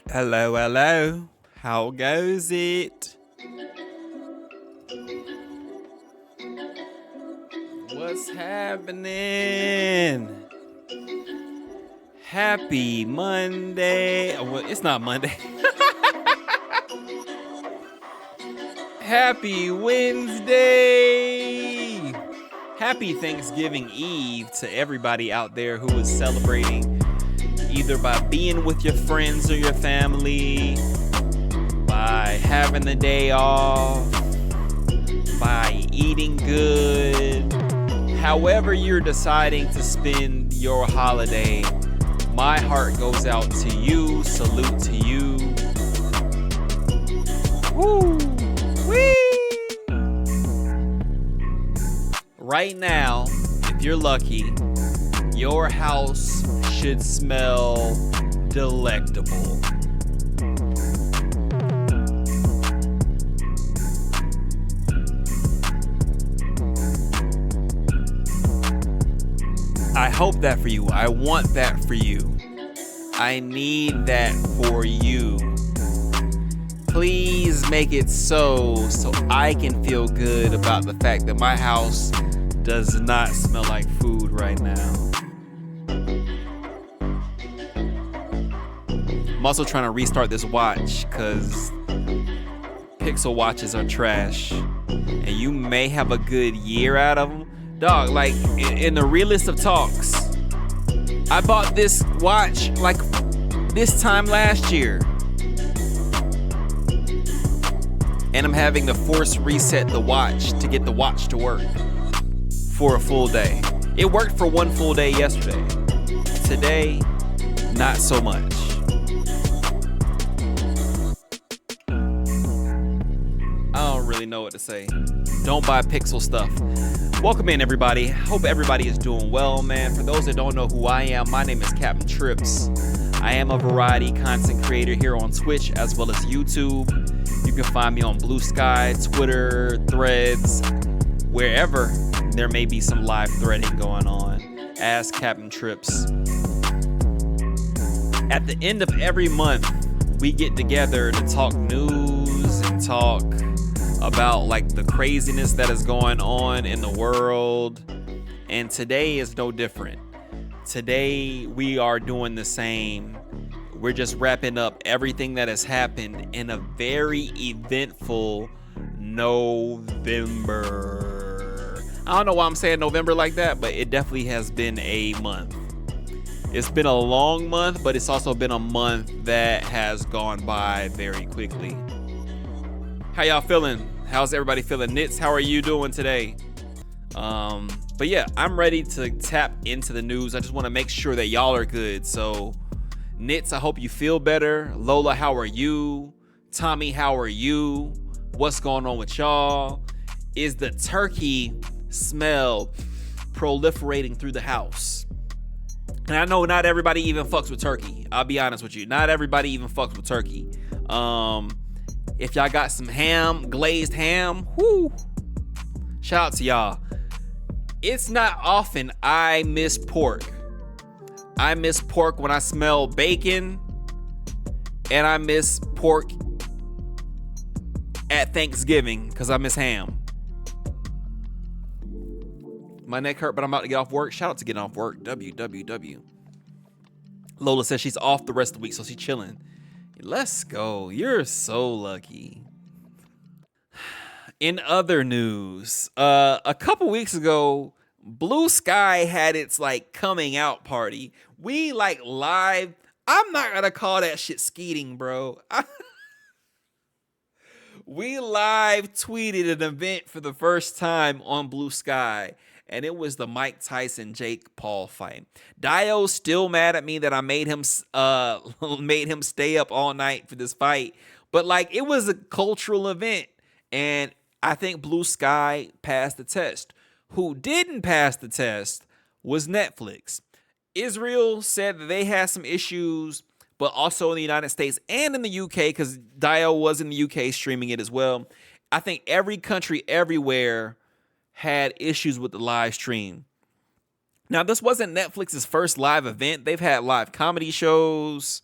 Hello, hello. How goes it? What's happening? Happy Monday. Well, it's not Monday. Happy Wednesday. Happy Thanksgiving Eve to everybody out there who is celebrating either by being with your friends or your family, by having the day off, by eating good. However you're deciding to spend your holiday, my heart goes out to you. Salute to you. Woo! Wee! Right now, if you're lucky, your house should smell delectable. I hope that for you. I want that for you. I need that for you. Please make it so I can feel good about the fact that my house does not smell like food right now. I'm also trying to restart this watch because Pixel watches are trash. And you may have a good year out of them. Dog, like, in the realest of talks, I bought this watch, like, this time last year. And I'm having to force reset the watch to get the watch to work for a full day. It worked for one full day yesterday. Today, not so much. I don't really know what to say. Don't buy Pixel stuff. Welcome in, everybody. Hope everybody is doing well, man. For those that don't know who I am, my name is CapnTrippz. I am a variety content creator here on Twitch as well as YouTube. You can find me on Blue Sky, Twitter, Threads, wherever there may be some live threading going on as CapnTrippz. At the end of every month, we get together to talk news and talk about like the craziness that is going on in the world. And today is no different. Today we are doing the same. We're just wrapping up everything that has happened in a very eventful November. I don't know why I'm saying November like that, but it definitely has been a month. It's been a long month, but it's also been a month that has gone by very quickly. How y'all feeling? How's everybody feeling? Nits, how are you doing today? But yeah, I'm ready to tap into the news. I just want to make sure that y'all are good. So, Nits, I hope you feel better. Lola, how are you? Tommy, how are you? What's going on with y'all? Is the turkey smell proliferating through the house? And I know not everybody even fucks with turkey. I'll be honest with you. Not everybody even fucks with turkey. If y'all got some ham, glazed ham, whoo, shout out to y'all. It's not often I miss pork. I miss pork when I smell bacon, and I miss pork at Thanksgiving because I miss ham. My neck hurt, but I'm about to get off work. Shout out to getting off work. WWW. Lola says she's off the rest of the week, so she's chilling. Let's go. You're so lucky. In other news, a couple weeks ago, Blue Sky had its like coming out party. We like live. I'm not gonna call that shit skeeting, bro. We live tweeted an event for the first time on Blue Sky, and it was the Mike Tyson Jake Paul fight. Dio's still mad at me that I made him stay up all night for this fight, but like it was a cultural event, and I think Blue Sky passed the test. Who didn't pass the test was Netflix. Israel said that they had some issues, but also in the United States and in the UK, because Dio was in the UK streaming it as well. I think every country everywhere had issues with the live stream. Now, this wasn't Netflix's first live event. They've had live comedy shows.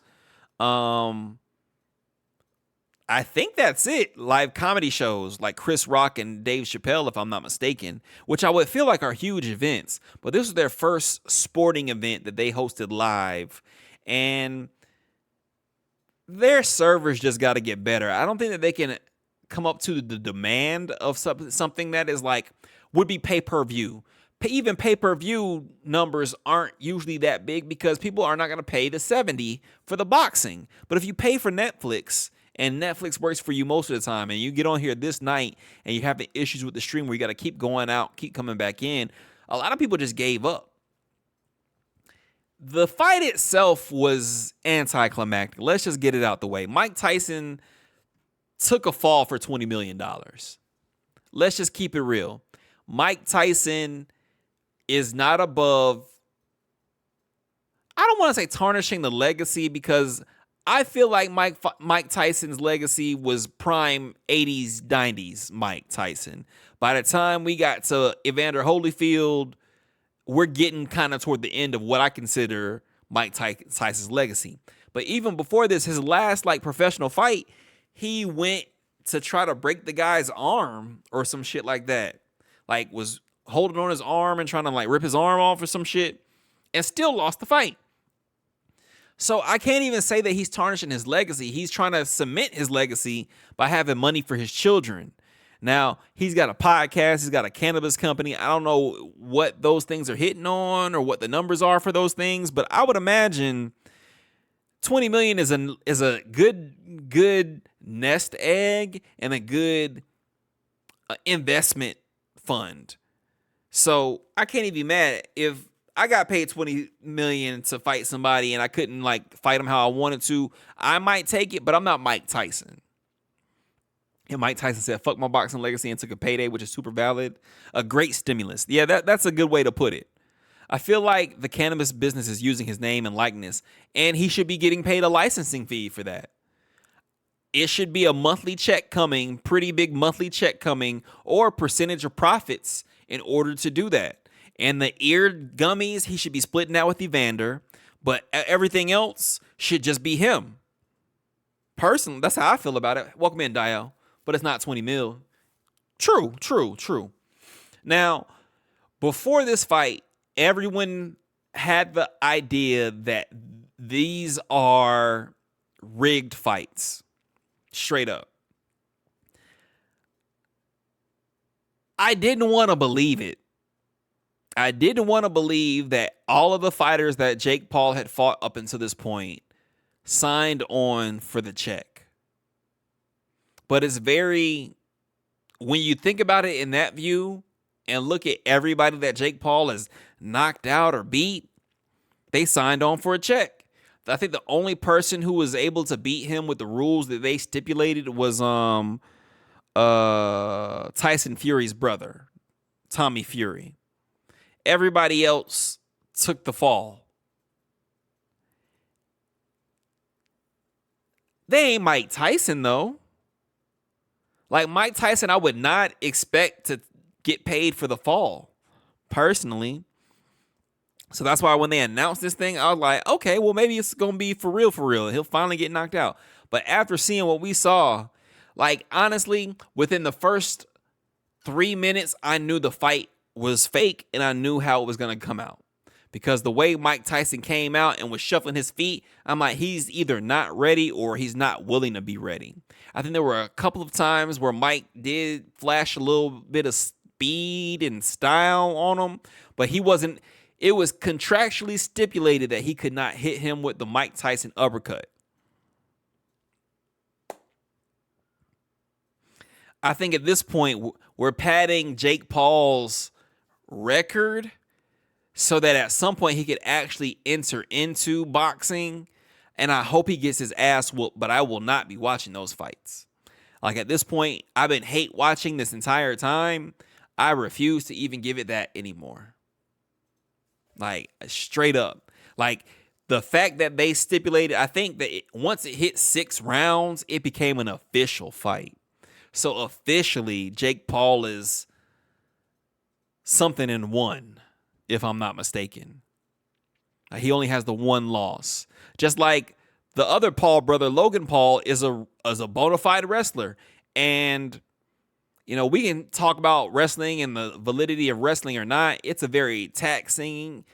I think that's it. Live comedy shows like Chris Rock and Dave Chappelle, if I'm not mistaken, which I would feel like are huge events. But this was their first sporting event that they hosted live. And their servers just got to get better. I don't think that they can come up to the demand of something that is like, would be pay-per-view. Even pay-per-view numbers aren't usually that big because people are not going to pay the $70 for the boxing. But if you pay for Netflix, and Netflix works for you most of the time, and you get on here this night and you're having issues with the stream where you got to keep going out, keep coming back in, a lot of people just gave up. The fight itself was anticlimactic. Let's just get it out the way. Mike Tyson took a fall for $20 million. Let's just keep it real. Mike Tyson is not above, I don't want to say tarnishing the legacy, because I feel like Mike Tyson's legacy was prime 80s, 90s Mike Tyson. By the time we got to Evander Holyfield, we're getting kind of toward the end of what I consider Mike Tyson's legacy. But even before this, his last professional fight, he went to try to break the guy's arm or some shit like that. Was holding on his arm and trying to rip his arm off or some shit, and still lost the fight. So I can't even say that he's tarnishing his legacy. He's trying to cement his legacy by having money for his children. Now, he's got a podcast. He's got a cannabis company. I don't know what those things are hitting on or what the numbers are for those things, but I would imagine $20 million is a good nest egg and a good investment fund. So I can't even be mad if I got paid $20 million to fight somebody and I couldn't fight them how I wanted to. I might take it, but I'm not Mike Tyson. And Mike Tyson said, fuck my boxing legacy, and took a payday, which is super valid. A great stimulus. Yeah, that's a good way to put it. I feel like the cannabis business is using his name and likeness, and he should be getting paid a licensing fee for that. It should be a monthly check coming, pretty big monthly check coming, or a percentage of profits in order to do that. And the eared gummies, he should be splitting out with Evander, but everything else should just be him. Personally, that's how I feel about it. Welcome in, Dio. But it's not 20 mil. True. Now, before this fight, everyone had the idea that these are rigged fights. Straight up. I didn't want to believe it. I didn't want to believe that all of the fighters that Jake Paul had fought up until this point signed on for the check. But it's very, when you think about it in that view and look at everybody that Jake Paul has knocked out or beat, they signed on for a check. I think the only person who was able to beat him with the rules that they stipulated was Tyson Fury's brother, Tommy Fury. Everybody else took the fall. They ain't Mike Tyson, though. Mike Tyson, I would not expect to get paid for the fall, personally. So that's why when they announced this thing, I was like, okay, well, maybe it's going to be for real. He'll finally get knocked out. But after seeing what we saw, honestly, within the first 3 minutes, I knew the fight was fake, and I knew how it was going to come out. Because the way Mike Tyson came out and was shuffling his feet, I'm like, he's either not ready or he's not willing to be ready. I think there were a couple of times where Mike did flash a little bit of speed and style on him, but he wasn't. It was contractually stipulated that he could not hit him with the Mike Tyson uppercut. I think at this point, we're padding Jake Paul's record so that at some point he could actually enter into boxing. And I hope he gets his ass whooped, but I will not be watching those fights. At this point, I've been hate watching this entire time. I refuse to even give it that anymore. Straight up. The fact that they stipulated, I think that once it hit 6 rounds, it became an official fight. So officially, Jake Paul is something in one, if I'm not mistaken. He only has the one loss. Just like The other Paul brother, Logan Paul, is a bona fide wrestler. And, we can talk about wrestling and the validity of wrestling or not. It's a very taxing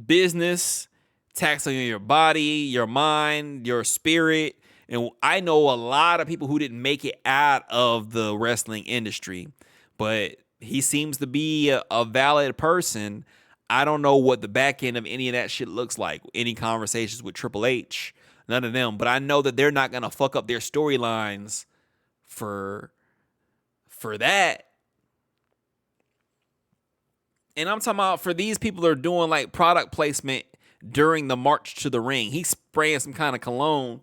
business, taxing on your body, your mind, your spirit. And I know a lot of people who didn't make it out of the wrestling industry, but he seems to be a valid person. I don't know what the back end of any of that shit looks like. Any conversations with Triple H, none of them. But I know that they're not gonna fuck up their storylines for that. And I'm talking about for these people that are doing like product placement during the march to the ring. He's spraying some kind of cologne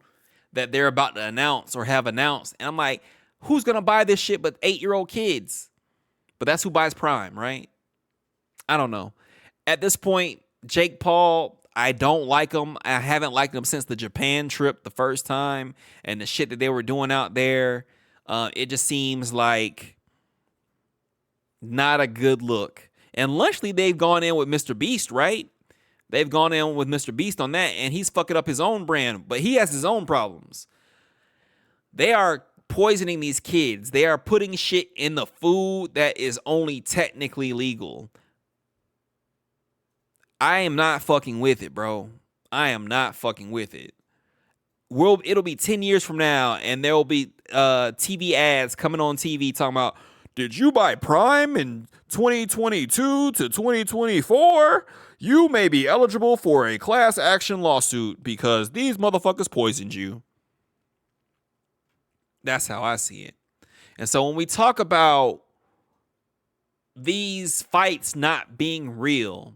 that they're about to announce or have announced. And I'm like, who's gonna buy this shit but 8-year-old kids? But that's who buys Prime, right? I don't know. At this point, Jake Paul, I don't like him. I haven't liked him since the Japan trip the first time and the shit that they were doing out there. It just seems like not a good look. And luckily, they've gone in with Mr. Beast, right? They've gone in with Mr. Beast on that, and he's fucking up his own brand, but he has his own problems. They are poisoning these kids. They are putting shit in the food that is only technically legal. I am not fucking with it, bro. I am not fucking with it. It'll be 10 years from now, and there will be TV ads coming on TV talking about, did you buy Prime in 2022 to 2024? You may be eligible for a class action lawsuit because these motherfuckers poisoned you. That's how I see it. And so when we talk about these fights not being real,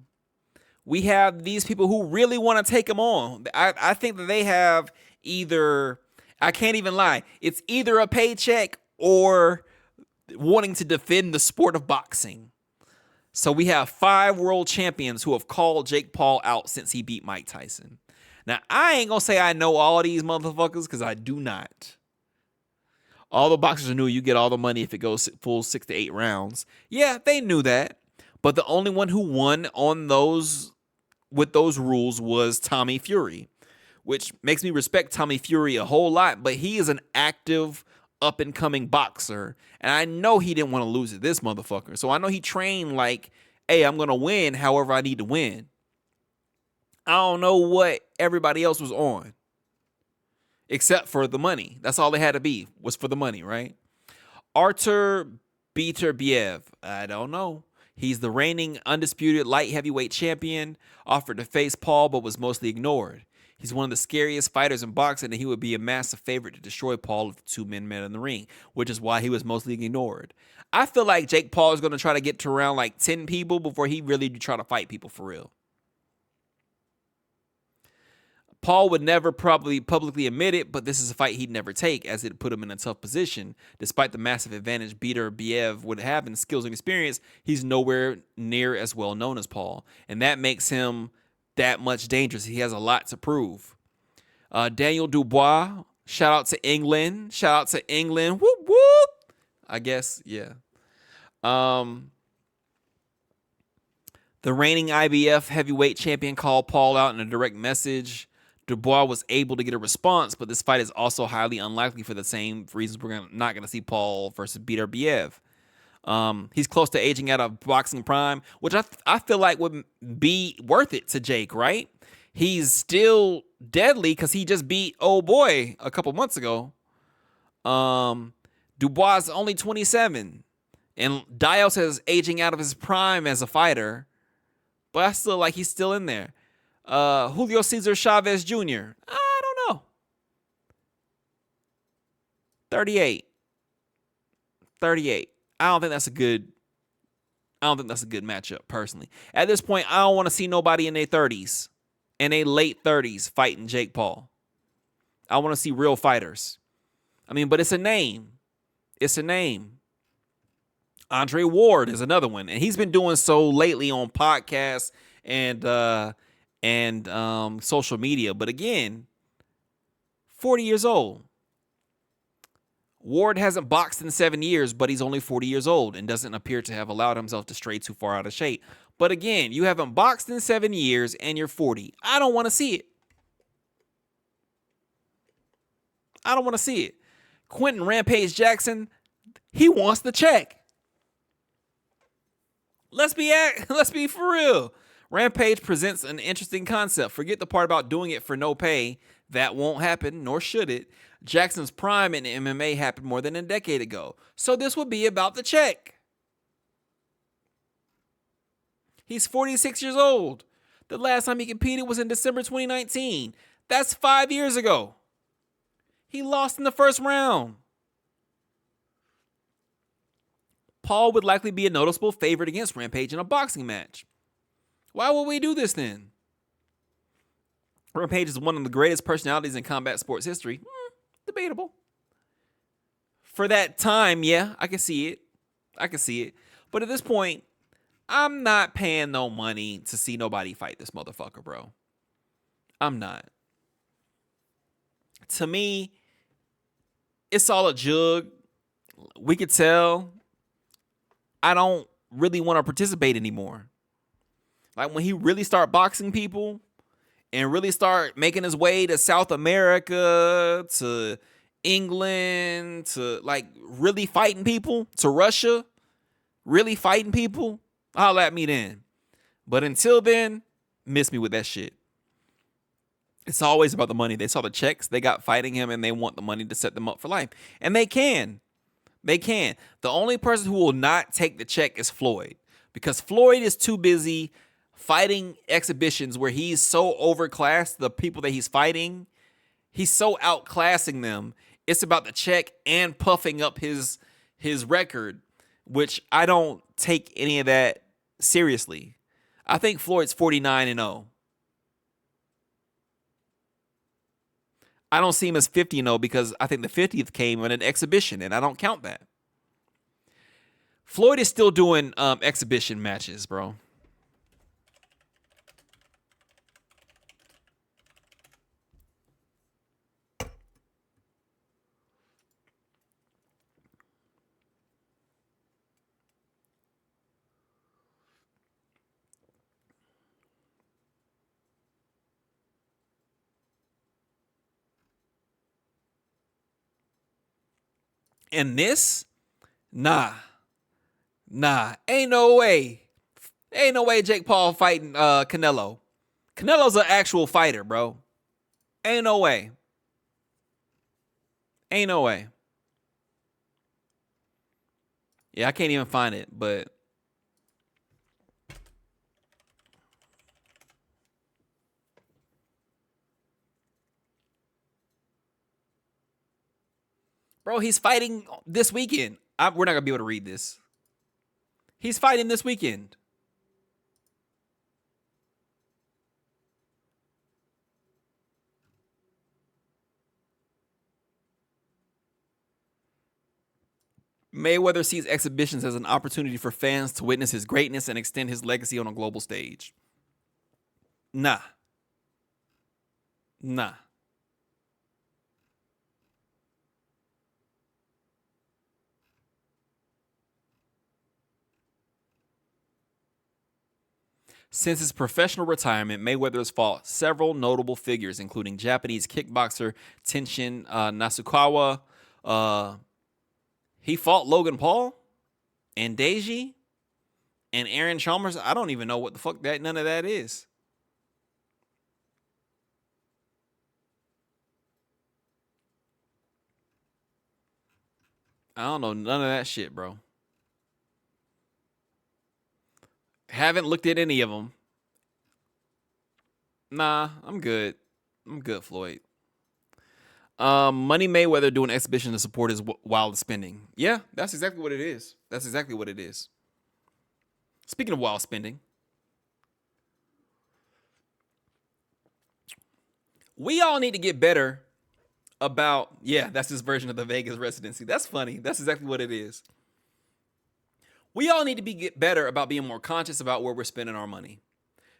we have these people who really want to take them on. I think that they have either, I can't even lie, it's either a paycheck or wanting to defend the sport of boxing. So we have 5 world champions who have called Jake Paul out since he beat Mike Tyson. Now, I ain't gonna say I know all these motherfuckers because I do not. All the boxers knew you get all the money if it goes full 6 to 8 rounds. Yeah, they knew that. But the only one who won on those with those rules was Tommy Fury, which makes me respect Tommy Fury a whole lot. But he is an active, up-and-coming boxer, and I know he didn't want to lose to this motherfucker. So I know he trained like, hey, I'm going to win however I need to win. I don't know what everybody else was on, except for the money. That's all they had to be, was for the money, right? Artur Beterbiev, I don't know. He's the reigning undisputed light heavyweight champion, offered to face Paul, but was mostly ignored. He's one of the scariest fighters in boxing, and he would be a massive favorite to destroy Paul if the 2 men met in the ring, which is why he was mostly ignored. I feel like Jake Paul is going to try to get to around like 10 people before he really try to fight people for real. Paul would never probably publicly admit it, but this is a fight he'd never take, as it put him in a tough position. Despite the massive advantage Beterbiev would have in skills and experience, he's nowhere near as well known as Paul, and that makes him that much dangerous. He has a lot to prove. Daniel Dubois, shout out to England. Whoop, whoop. I guess, yeah. The reigning IBF heavyweight champion called Paul out in a direct message. Dubois was able to get a response, but this fight is also highly unlikely for the same reasons we're not going to see Paul versus Beterbiev. He's close to aging out of boxing prime, which I feel like would be worth it to Jake, right? He's still deadly because he just beat old boy a couple months ago. Dubois is only 27, and Dios is aging out of his prime as a fighter, but I still like he's still in there. Julio Cesar Chavez Jr., I don't know. 38. I don't think that's a good matchup, personally. At this point, I don't want to see nobody in their 30s, in their late 30s, fighting Jake Paul. I want to see real fighters. I mean, but it's a name. Andre Ward is another one, and he's been doing so lately on podcasts and social media. But again, 40 years old. Ward hasn't boxed in 7 years, but he's only 40 years old and doesn't appear to have allowed himself to stray too far out of shape. But again, you haven't boxed in 7 years and you're 40. I don't want to see it. I don't want to see it. Quentin Rampage Jackson, he wants the check. Let's be for real. Rampage presents an interesting concept. Forget the part about doing it for no pay. That won't happen, nor should it. Jackson's prime in MMA happened more than a decade ago. So this would be about the check. He's 46 years old. The last time he competed was in December 2019. That's 5 years ago. He lost in the first round. Paul would likely be a noticeable favorite against Rampage in a boxing match. Why would we do this then? Rampage is one of the greatest personalities in combat sports history. Debatable. For that time, yeah, I can see it. But at this point, I'm not paying no money to see nobody fight this motherfucker, bro. I'm not. To me, it's all a jug. We could tell I don't really want to participate anymore. Like when he really start boxing people and really start making his way to South America, to England, to like really fighting people, to Russia, really fighting people, holla at me then. But until then, miss me with that shit. It's always about the money. They saw the checks they got fighting him and they want the money to set them up for life. And they can. They can. The only person who will not take the check is Floyd, because Floyd is too busy fighting exhibitions where he's so overclassed the people that he's fighting. He's so outclassing them. It's about the check and puffing up his record, which I don't take any of that seriously. I think Floyd's 49-0. I don't see him as 50-0 because I think the 50th came in an exhibition, and I don't count that. Floyd is still doing exhibition matches, bro. And this, nah, ain't no way Jake Paul fighting Canelo. Canelo's an actual fighter, bro. Ain't no way. Yeah, I can't even find it, but bro, he's fighting this weekend. We're not going to be able to read this. He's fighting this weekend. Mayweather sees exhibitions as an opportunity for fans to witness his greatness and extend his legacy on a global stage. Nah. Since his professional retirement, Mayweather has fought several notable figures, including Japanese kickboxer Tenshin Nasukawa. He fought Logan Paul and Deji and Aaron Chalmers. I don't even know what the fuck none of that is. I don't know none of that shit, bro. Haven't looked at any of them. Nah, I'm good. Floyd. Money Mayweather doing exhibition to support his wild spending. Yeah, that's exactly what it is. Speaking of wild spending, we all need to get better about, that's his version of the Vegas residency. That's funny. That's exactly what it is. We all need to get better about being more conscious about where we're spending our money,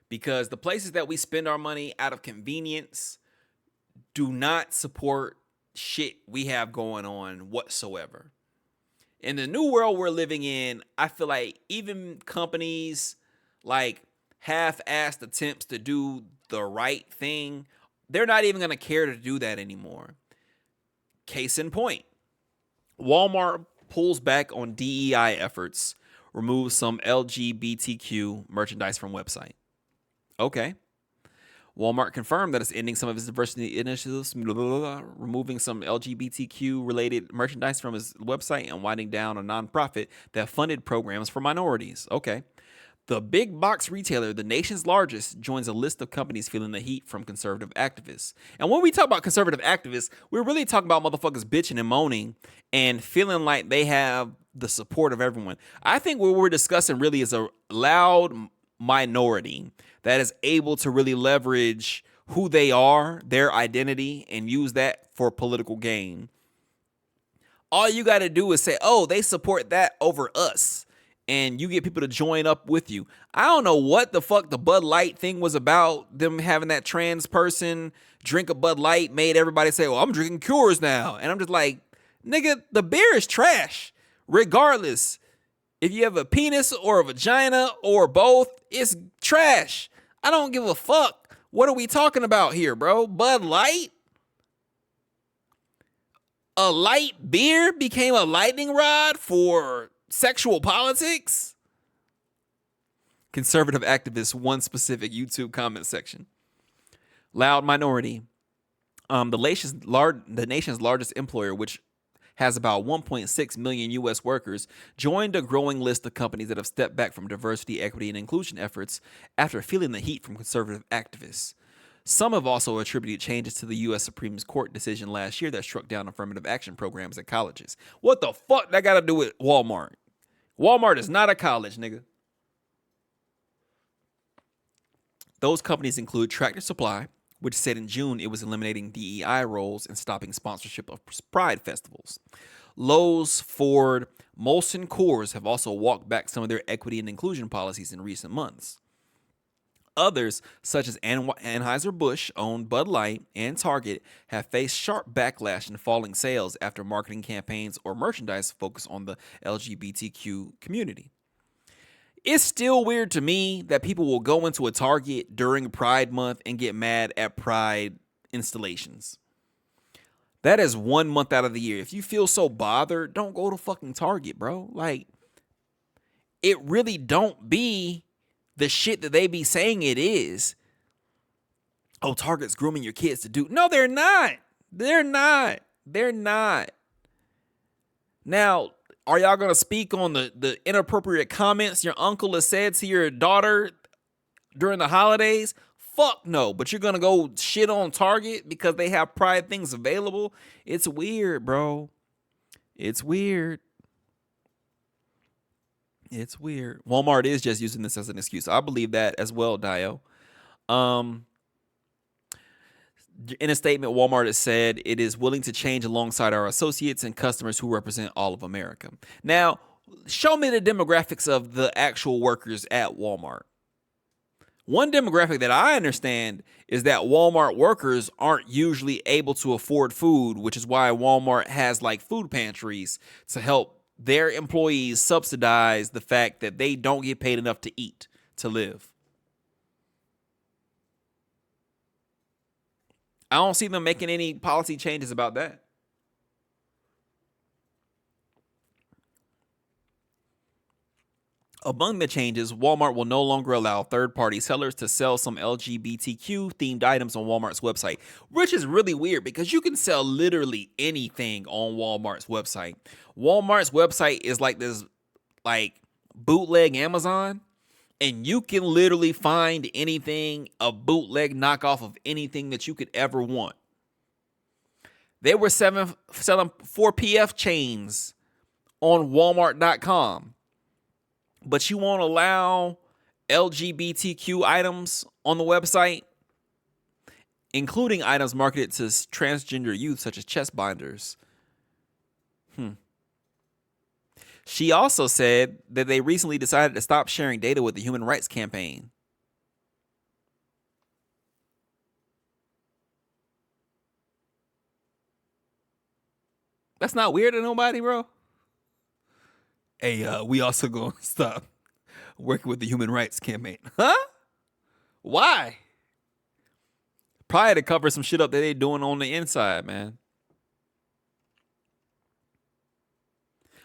because the places that we spend our money out of convenience do not support shit we have going on whatsoever. In the new world we're living in, I feel like even companies like half-assed attempts to do the right thing, they're not even going to care to do that anymore. Case in point, Walmart pulls back on DEI efforts, removes some LGBTQ merchandise from website. Okay. Walmart confirmed that it's ending some of its diversity initiatives, removing some LGBTQ related merchandise from its website and winding down a nonprofit that funded programs for minorities. Okay. The big box retailer, the nation's largest, joins a list of companies feeling the heat from conservative activists. And when we talk about conservative activists, we're really talking about motherfuckers bitching and moaning and feeling like they have the support of everyone. I think what we're discussing really is a loud minority that is able to really leverage who they are, their identity, and use that for political gain. All you got to do is say, oh, they support that over us. And you get people to join up with you. I don't know what the fuck the Bud Light thing was about. Them having that trans person drink a Bud Light made everybody say, well, I'm drinking Coors now. And I'm just like, nigga, the beer is trash. Regardless, if you have a penis or a vagina or both, it's trash. I don't give a fuck. What are we talking about here, bro? Bud Light? A light beer became a lightning rod for sexual politics? Conservative activists, one specific YouTube comment section. Loud minority. The nation's largest employer, which has about 1.6 million U.S. workers, joined a growing list of companies that have stepped back from diversity, equity, and inclusion efforts after feeling the heat from conservative activists. Some have also attributed changes to the U.S. Supreme Court decision last year that struck down affirmative action programs at colleges. What the fuck that got to do with Walmart? Walmart is not a college, nigga. Those companies include Tractor Supply, which said in June it was eliminating DEI roles and stopping sponsorship of pride festivals. Lowe's, Ford, Molson Coors have also walked back some of their equity and inclusion policies in recent months. Others, such as Anheuser-Busch, owned Bud Light, and Target, have faced sharp backlash and falling sales after marketing campaigns or merchandise focus on the LGBTQ community. It's still weird to me that people will go into a Target during Pride Month and get mad at Pride installations. That is 1 month out of the year. If you feel so bothered, don't go to fucking Target, bro. Like, it really don't be the shit that they be saying it is. Oh, Target's grooming your kids to do. No, they're not. They're not. They're not. Now, are y'all going to speak on the inappropriate comments your uncle has said to your daughter during the holidays? Fuck no. But you're going to go shit on Target because they have Pride things available? It's weird, bro. It's weird. It's weird. Walmart is just using this as an excuse. I believe that as well, Dio. In a statement, Walmart has said it is willing to change alongside our associates and customers who represent all of America. Now, show me the demographics of the actual workers at Walmart. One demographic that I understand is that Walmart workers aren't usually able to afford food, which is why Walmart has like food pantries to help their employees subsidize the fact that they don't get paid enough to eat, to live. I don't see them making any policy changes about that. Among the changes, Walmart will no longer allow third-party sellers to sell some LGBTQ-themed items on Walmart's website, which is really weird because you can sell literally anything on Walmart's website. Walmart's website is like this, like, bootleg Amazon, and you can literally find anything, a bootleg knockoff of anything that you could ever want. They were selling 4PF chains on Walmart.com. But you won't allow LGBTQ items on the website, including items marketed to transgender youth, such as chest binders. She also said that they recently decided to stop sharing data with the Human Rights Campaign. That's not weird to nobody, bro. Hey, we also gonna stop working with the Human Rights Campaign. Huh? Why? Probably to cover some shit up that they doing on the inside, man.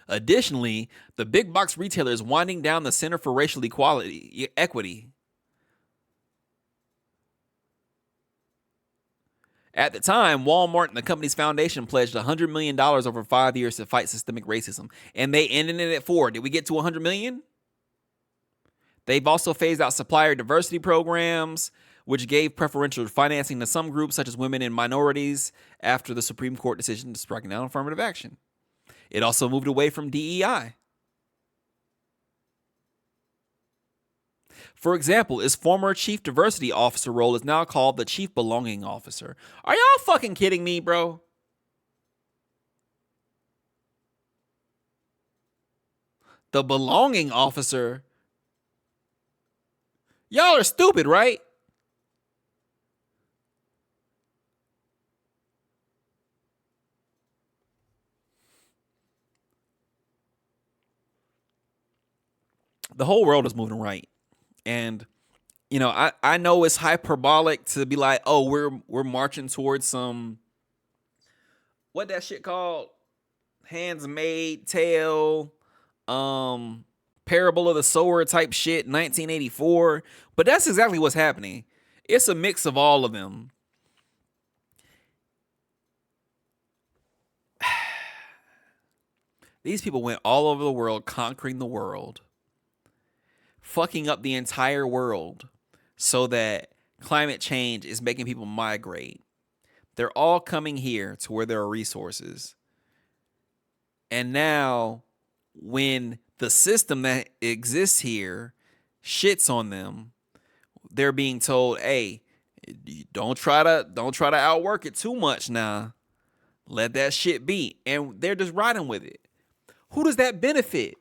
Additionally, the big box retailer is winding down the Center for Racial Equity. At the time, Wal-Mart and the company's foundation pledged $100 million over 5 years to fight systemic racism, and they ended it at 4. Did we get to $100 million? They've also phased out supplier diversity programs, which gave preferential financing to some groups, such as women and minorities, after the Supreme Court decision to strike down affirmative action. It also moved away from DEI. For example, its former chief diversity officer role is now called the chief belonging officer. Are y'all fucking kidding me, bro? The belonging officer? Y'all are stupid, right? The whole world is moving right. And you know, I know it's hyperbolic to be like, oh, we're marching towards some, what that shit called? Hands Made Tale, Parable of the Sower type shit, 1984. But that's exactly what's happening. It's a mix of all of them. These people went all over the world, conquering the world, fucking up the entire world so that climate change is making people migrate. They're all coming here to where there are resources. And now, when the system that exists here shits on them, they're being told, hey, don't try to outwork it too much now. Let that shit be. And they're just riding with it. Who does that benefit?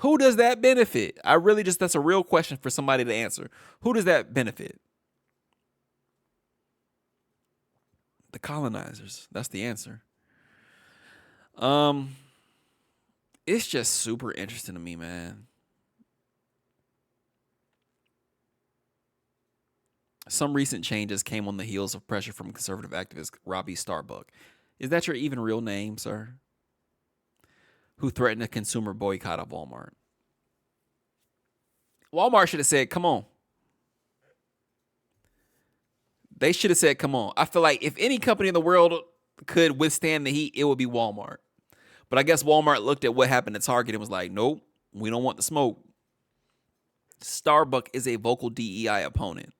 Who does that benefit? That's a real question for somebody to answer. Who does that benefit? The colonizers. That's the answer. It's just super interesting to me, man. Some recent changes came on the heels of pressure from conservative activist Robbie Starbuck. Is that your even real name, sir? Who threatened a consumer boycott of Walmart. Walmart should have said, come on. They should have said, come on. I feel like if any company in the world could withstand the heat, it would be Walmart. But I guess Walmart looked at what happened at Target and was like, nope, we don't want the smoke. Starbucks is a vocal DEI opponent.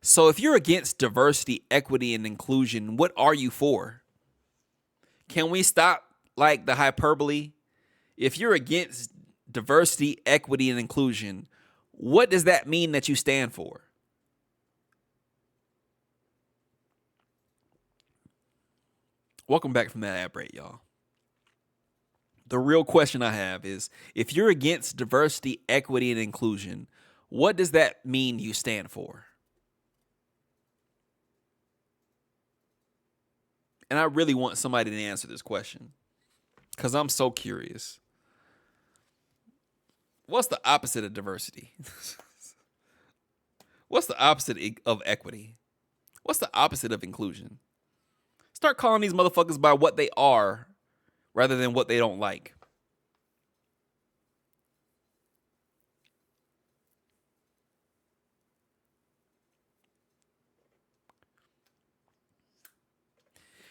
So if you're against diversity, equity, and inclusion, what are you for? Can we stop like the hyperbole? If you're against diversity, equity, and inclusion, what does that mean that you stand for? Welcome back from that ad break, y'all. The real question I have is, if you're against diversity, equity, and inclusion, what does that mean you stand for? And I really want somebody to answer this question because I'm so curious. What's the opposite of diversity? What's the opposite of equity? What's the opposite of inclusion? Start calling these motherfuckers by what they are rather than what they don't like.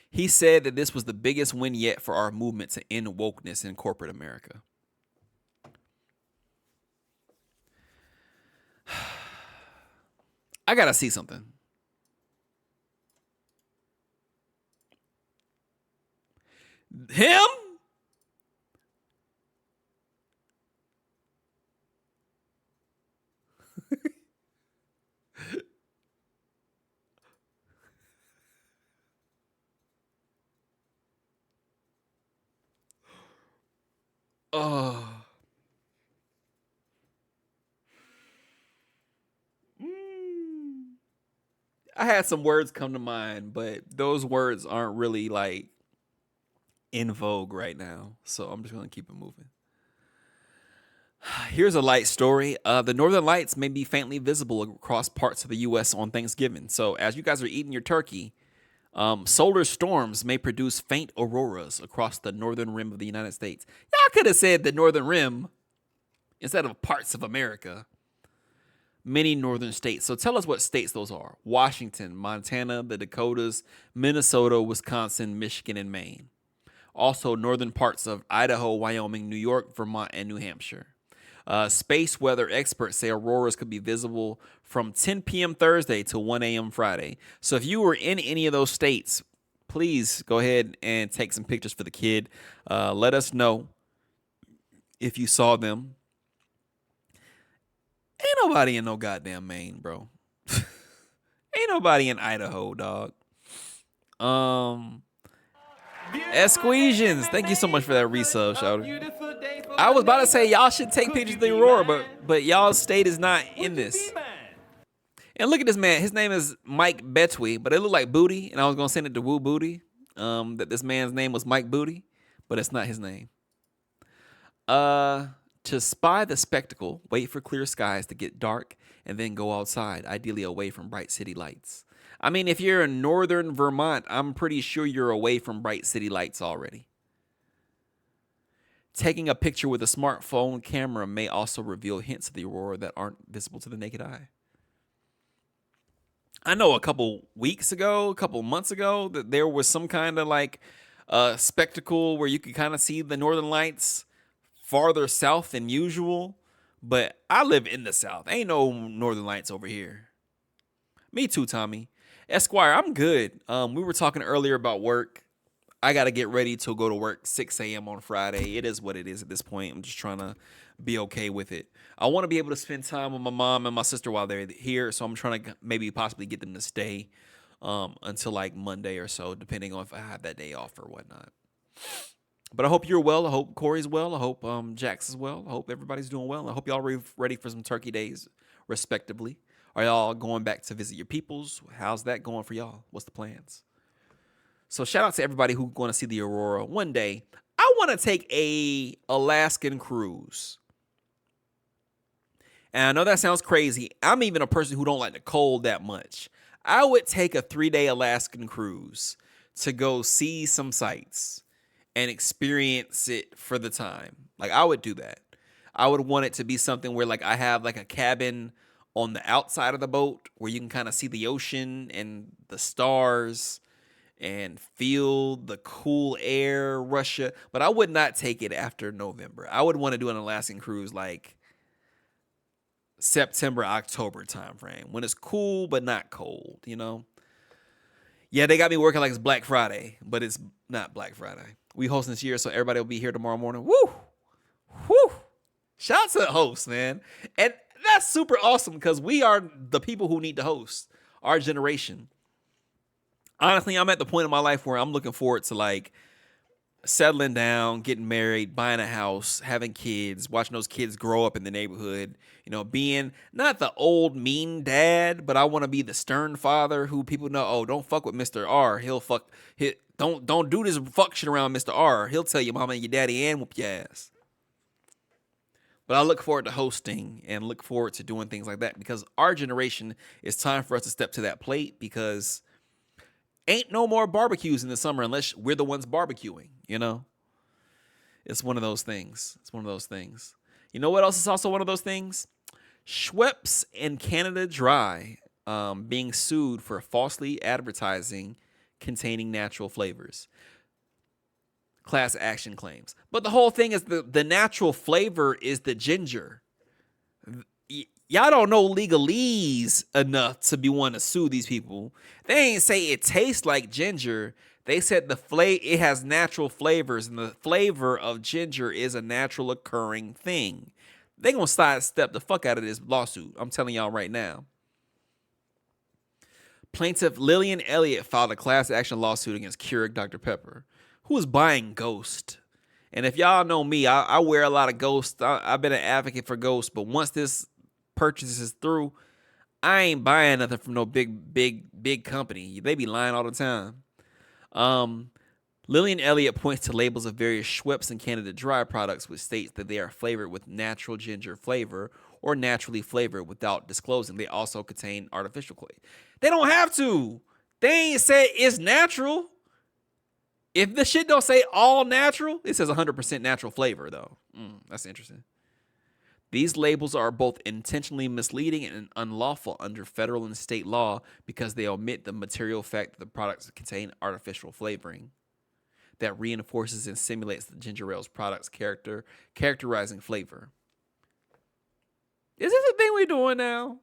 He said that this was the biggest win yet for our movement to end wokeness in corporate America. I gotta see something. Him? Oh. I had some words come to mind, but those words aren't really like in vogue right now. So I'm just going to keep it moving. Here's a light story. The Northern Lights may be faintly visible across parts of the U.S. on Thanksgiving. So as you guys are eating your turkey, Solar storms may produce faint auroras across the northern rim of the United States. Y'all could have said the northern rim instead of parts of America. Many northern states. So tell us what states those are. Washington, Montana, the Dakotas, Minnesota, Wisconsin, Michigan, and Maine. Also northern parts of Idaho, Wyoming, New York, Vermont, and New Hampshire. Space weather experts say auroras could be visible from 10 p.m. Thursday to 1 a.m. Friday. So if you were in any of those states, please go ahead and take some pictures for the kid. Let us know if you saw them. Ain't nobody in no goddamn Maine, bro. Ain't nobody in Idaho, dog. Esquesians, thank you so much for that resub, shouter. I was about to say y'all should take pictures of the aurora, but y'all's state is not in this. And look at this man. His name is Mike Betwee, but it looked like Booty, and I was gonna send it to Woo Booty. That this man's name was Mike Booty, but it's not his name. To spy the spectacle, wait for clear skies to get dark and then go outside, ideally away from bright city lights. I mean, if you're in northern Vermont, I'm pretty sure you're away from bright city lights already. Taking a picture with a smartphone camera may also reveal hints of the aurora that aren't visible to the naked eye. I know a couple weeks ago, a couple months ago, that there was some kind of like spectacle where you could kind of see the northern lights farther south than usual, but I live in the South. Ain't no northern lights over here. Me too, Tommy. Esquire, I'm good. We were talking earlier about work. I got to get ready to go to work 6 a.m. on Friday. It is what it is at this point. I'm just trying to be okay with it. I want to be able to spend time with my mom and my sister while they're here, so I'm trying to maybe possibly get them to stay until like Monday or so, depending on if I have that day off or whatnot. But I hope you're well. I hope Corey's well. I hope Jax is well. I hope everybody's doing well. I hope y'all are ready for some turkey days, respectively. Are y'all going back to visit your peoples? How's that going for y'all? What's the plans? So shout out to everybody who's going to see the aurora one day. I want to take a Alaskan cruise. And I know that sounds crazy. I'm even a person who don't like the cold that much. I would take a 3-day Alaskan cruise to go see some sights and experience it for the time. Like, I would do that. I would want it to be something where like I have like a cabin on the outside of the boat where you can kind of see the ocean and the stars and feel the cool air rush you. But I would not take it after November. I would want to do an Alaskan cruise like September, October timeframe when it's cool but not cold, you know? Yeah, they got me working like it's Black Friday, but it's not Black Friday. We hosting this year, so everybody will be here tomorrow morning. Woo! Woo! Shout out to the host, man. And that's super awesome because we are the people who need to host, our generation. Honestly, I'm at the point in my life where I'm looking forward to like settling down, getting married, buying a house, having kids, watching those kids grow up in the neighborhood, you know, being not the old mean dad, but I want to be the stern father who people know, oh, don't fuck with Mr. R. Don't do this fuck shit around Mr. R. He'll tell your mama and your daddy and whoop your ass. But I look forward to hosting and look forward to doing things like that because our generation, it's time for us to step to that plate because ain't no more barbecues in the summer unless we're the ones barbecuing, you know? It's one of those things. It's one of those things. You know what else is also one of those things? Schweppes and Canada Dry being sued for falsely advertising containing natural flavors. Class action claims. But the whole thing is the natural flavor is the ginger. Y'all don't know legalese enough to be one to sue these people. They ain't say it tastes like ginger. They said it has natural flavors, and the flavor of ginger is a natural occurring thing. They gonna sidestep the fuck out of this lawsuit. I'm telling y'all right now. Plaintiff Lillian Elliott filed a class action lawsuit against Keurig Dr. Pepper, who is buying Ghost. And if y'all know me, I wear a lot of Ghost. I've been an advocate for Ghost, but once this purchase is through, I ain't buying nothing from no big company. They be lying all the time. Lillian Elliott points to labels of various Schweppes and Canada Dry products which states that they are flavored with natural ginger flavor or naturally flavored without disclosing they also contain artificial flavor. They don't have to. They ain't say it's natural. If the shit don't say all natural, it says 100% natural flavor, though. That's interesting. These labels are both intentionally misleading and unlawful under federal and state law because they omit the material fact that the products contain artificial flavoring that reinforces and simulates the ginger ale's product's characterizing flavor. Is this a thing we're doing now?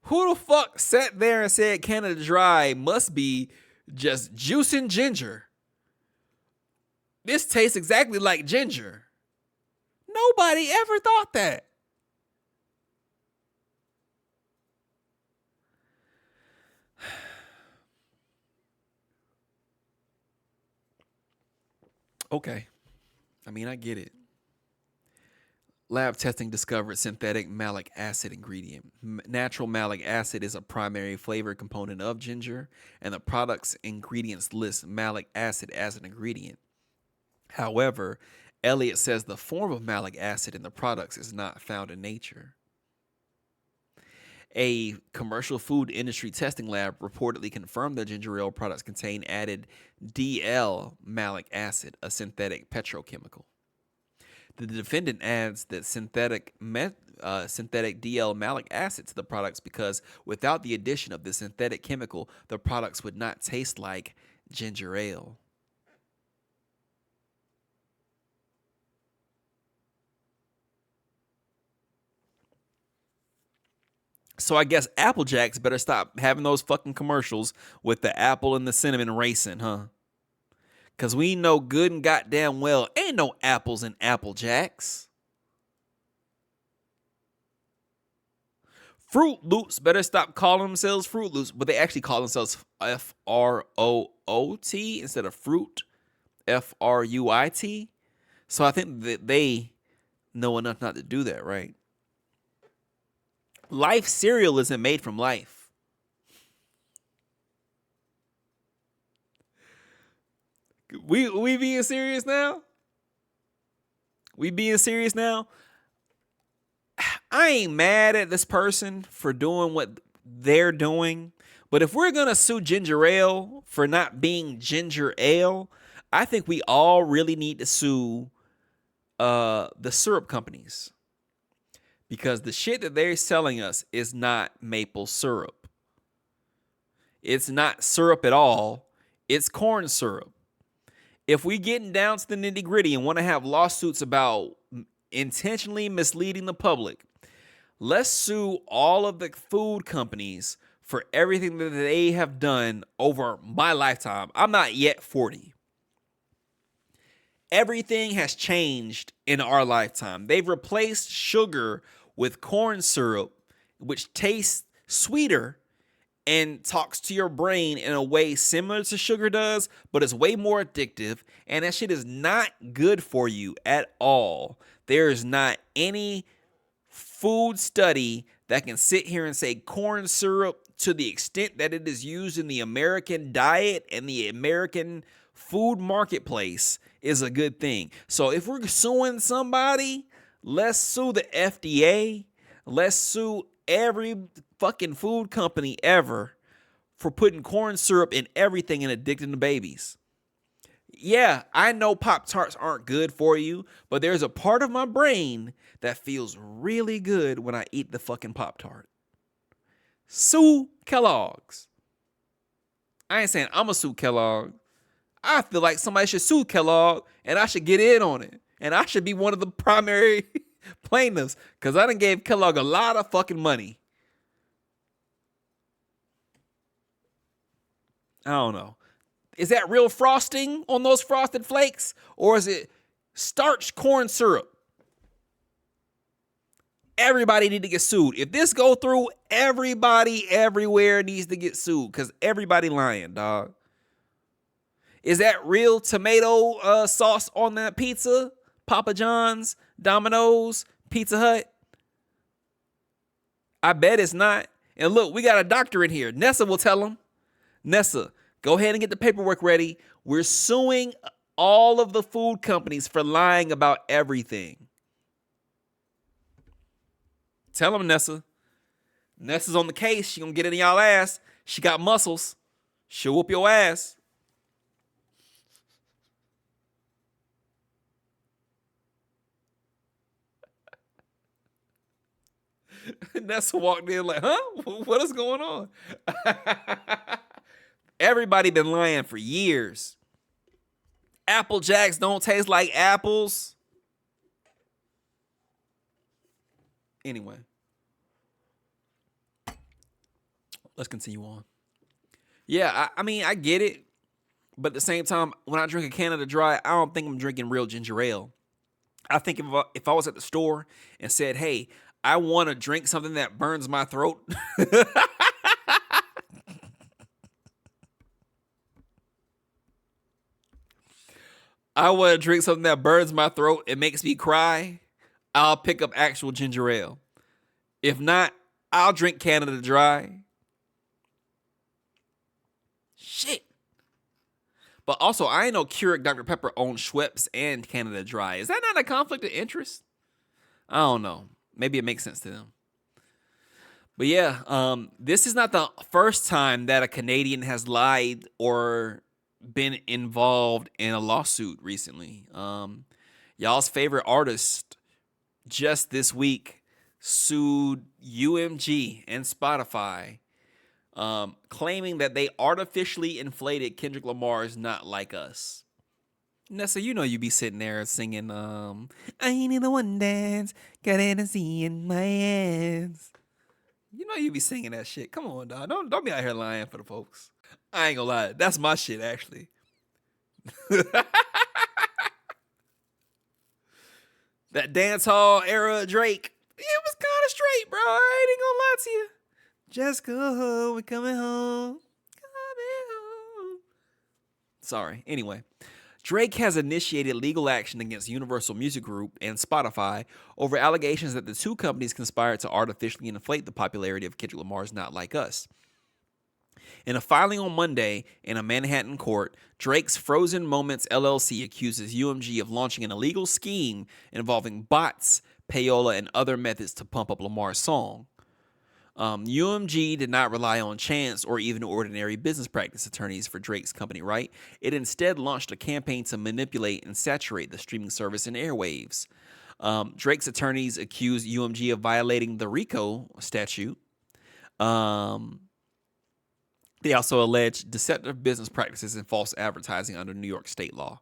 Who the fuck sat there and said Canada Dry must be just juice and ginger? This tastes exactly like ginger. Nobody ever thought that. Okay. I mean, I get it. Lab testing discovered synthetic malic acid ingredient. Natural malic acid is a primary flavor component of ginger, and the product's ingredients list malic acid as an ingredient. However, Elliott says the form of malic acid in the products is not found in nature. A commercial food industry testing lab reportedly confirmed that ginger ale products contain added DL malic acid, a synthetic petrochemical. The defendant adds that synthetic DL malic acid to the products because without the addition of the synthetic chemical, the products would not taste like ginger ale. So I guess Apple Jacks better stop having those fucking commercials with the apple and the cinnamon racing, huh? Because we know good and goddamn well ain't no apples in Apple Jacks. Fruit Loops better stop calling themselves Fruit Loops, but they actually call themselves F-R-O-O-T instead of Fruit, F-R-U-I-T. So I think that they know enough not to do that, right? Life cereal isn't made from life. We being serious now? We being serious now? I ain't mad at this person for doing what they're doing, but if we're gonna sue ginger ale for not being ginger ale, I think we all really need to sue the syrup companies. Because the shit that they're selling us is not maple syrup. It's not syrup at all. It's corn syrup. If we getting down to the nitty gritty and want to have lawsuits about intentionally misleading the public, let's sue all of the food companies for everything that they have done over my lifetime. I'm not yet 40. Everything has changed in our lifetime. They've replaced sugar with corn syrup, which tastes sweeter and talks to your brain in a way similar to sugar does, but it's way more addictive, and that shit is not good for you at all. There is not any food study that can sit here and say corn syrup, to the extent that it is used in the American diet and the American food marketplace, is a good thing. So if we're suing somebody, let's sue the FDA. Let's sue every fucking food company ever for putting corn syrup in everything and addicting the babies. Yeah, I know Pop-Tarts aren't good for you, but there's a part of my brain that feels really good when I eat the fucking Pop-Tart. Sue Kellogg's. I ain't saying I'm a sue Kellogg. I feel like somebody should sue Kellogg and I should get in on it. And I should be one of the primary plaintiffs because I done gave Kellogg a lot of fucking money. I don't know. Is that real frosting on those Frosted Flakes? Or is it starch corn syrup? Everybody need to get sued. If this go through, everybody everywhere needs to get sued because everybody lying, dog. Is that real tomato sauce on that pizza? Papa John's, Domino's, Pizza Hut? I bet it's not. And look, we got a doctor in here. Nessa will tell him. Nessa, go ahead and get the paperwork ready. We're suing all of the food companies for lying about everything. Tell them, Nessa. Nessa's on the case. She gonna get it in y'all ass. She got muscles. She'll whoop your ass. Nessa walked in like, huh? What is going on? Everybody been lying for years. Apple Jacks don't taste like apples. Anyway, let's continue on. Yeah, I mean, I get it. But at the same time, when I drink a Canada Dry, I don't think I'm drinking real ginger ale. I think if I was at the store and said, hey, I want to drink something that burns my throat. I want to drink something that burns my throat and makes me cry. I'll pick up actual ginger ale. If not, I'll drink Canada Dry. Shit. But also, I ain't know Keurig Dr. Pepper owns Schweppes and Canada Dry. Is that not a conflict of interest? I don't know. Maybe it makes sense to them. But yeah, this is not the first time that a Canadian has lied or been involved in a lawsuit recently. Y'all's favorite artist just this week sued UMG and Spotify, claiming that they artificially inflated Kendrick Lamar's Not Like Us. Nessa, you know you be sitting there singing, I ain't in the one dance, got Hennessy in my hands. You know you be singing that shit. Come on, dog. Don't be out here lying for the folks. I ain't gonna lie. That's my shit, actually. That dance hall era Drake, it was kind of straight, bro. I ain't gonna lie to you. Just go home. We're coming home. Coming home. Sorry. Anyway. Drake has initiated legal action against Universal Music Group and Spotify over allegations that the two companies conspired to artificially inflate the popularity of Kendrick Lamar's Not Like Us. In a filing on Monday in a Manhattan court, Drake's Frozen Moments LLC accuses UMG of launching an illegal scheme involving bots, payola, and other methods to pump up Lamar's song. UMG did not rely on chance or even ordinary business practice attorneys for Drake's company, right? It instead launched a campaign to manipulate and saturate the streaming service in airwaves. Drake's attorneys accused UMG of violating the RICO statute. They also alleged deceptive business practices and false advertising under New York state law.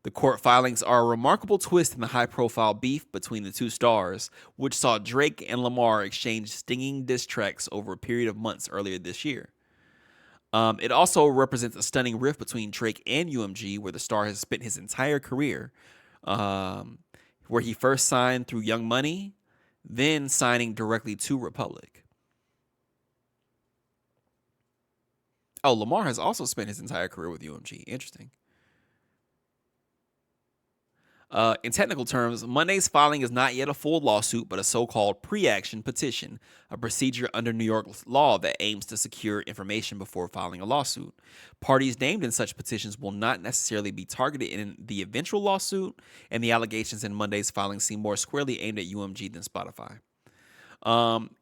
The court filings are a remarkable twist in the high-profile beef between the two stars, which saw Drake and Lamar exchange stinging diss tracks over a period of months earlier this year. It also represents a stunning rift between Drake and UMG, where the star has spent his entire career, where he first signed through Young Money, then signing directly to Republic. Oh, Lamar has also spent his entire career with UMG. Interesting. In technical terms, Monday's filing is not yet a full lawsuit, but a so-called pre-action petition, a procedure under New York law that aims to secure information before filing a lawsuit. Parties named in such petitions will not necessarily be targeted in the eventual lawsuit, and the allegations in Monday's filing seem more squarely aimed at UMG than Spotify.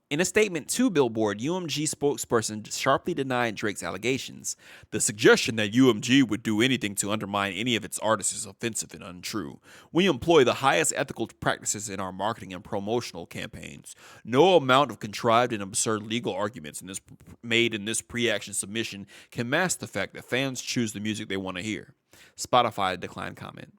In a statement to Billboard, UMG spokesperson sharply denied Drake's allegations. The suggestion that UMG would do anything to undermine any of its artists is offensive and untrue. We employ the highest ethical practices in our marketing and promotional campaigns. No amount of contrived and absurd legal arguments made in this pre-action submission can mask the fact that fans choose the music they want to hear. Spotify declined comment.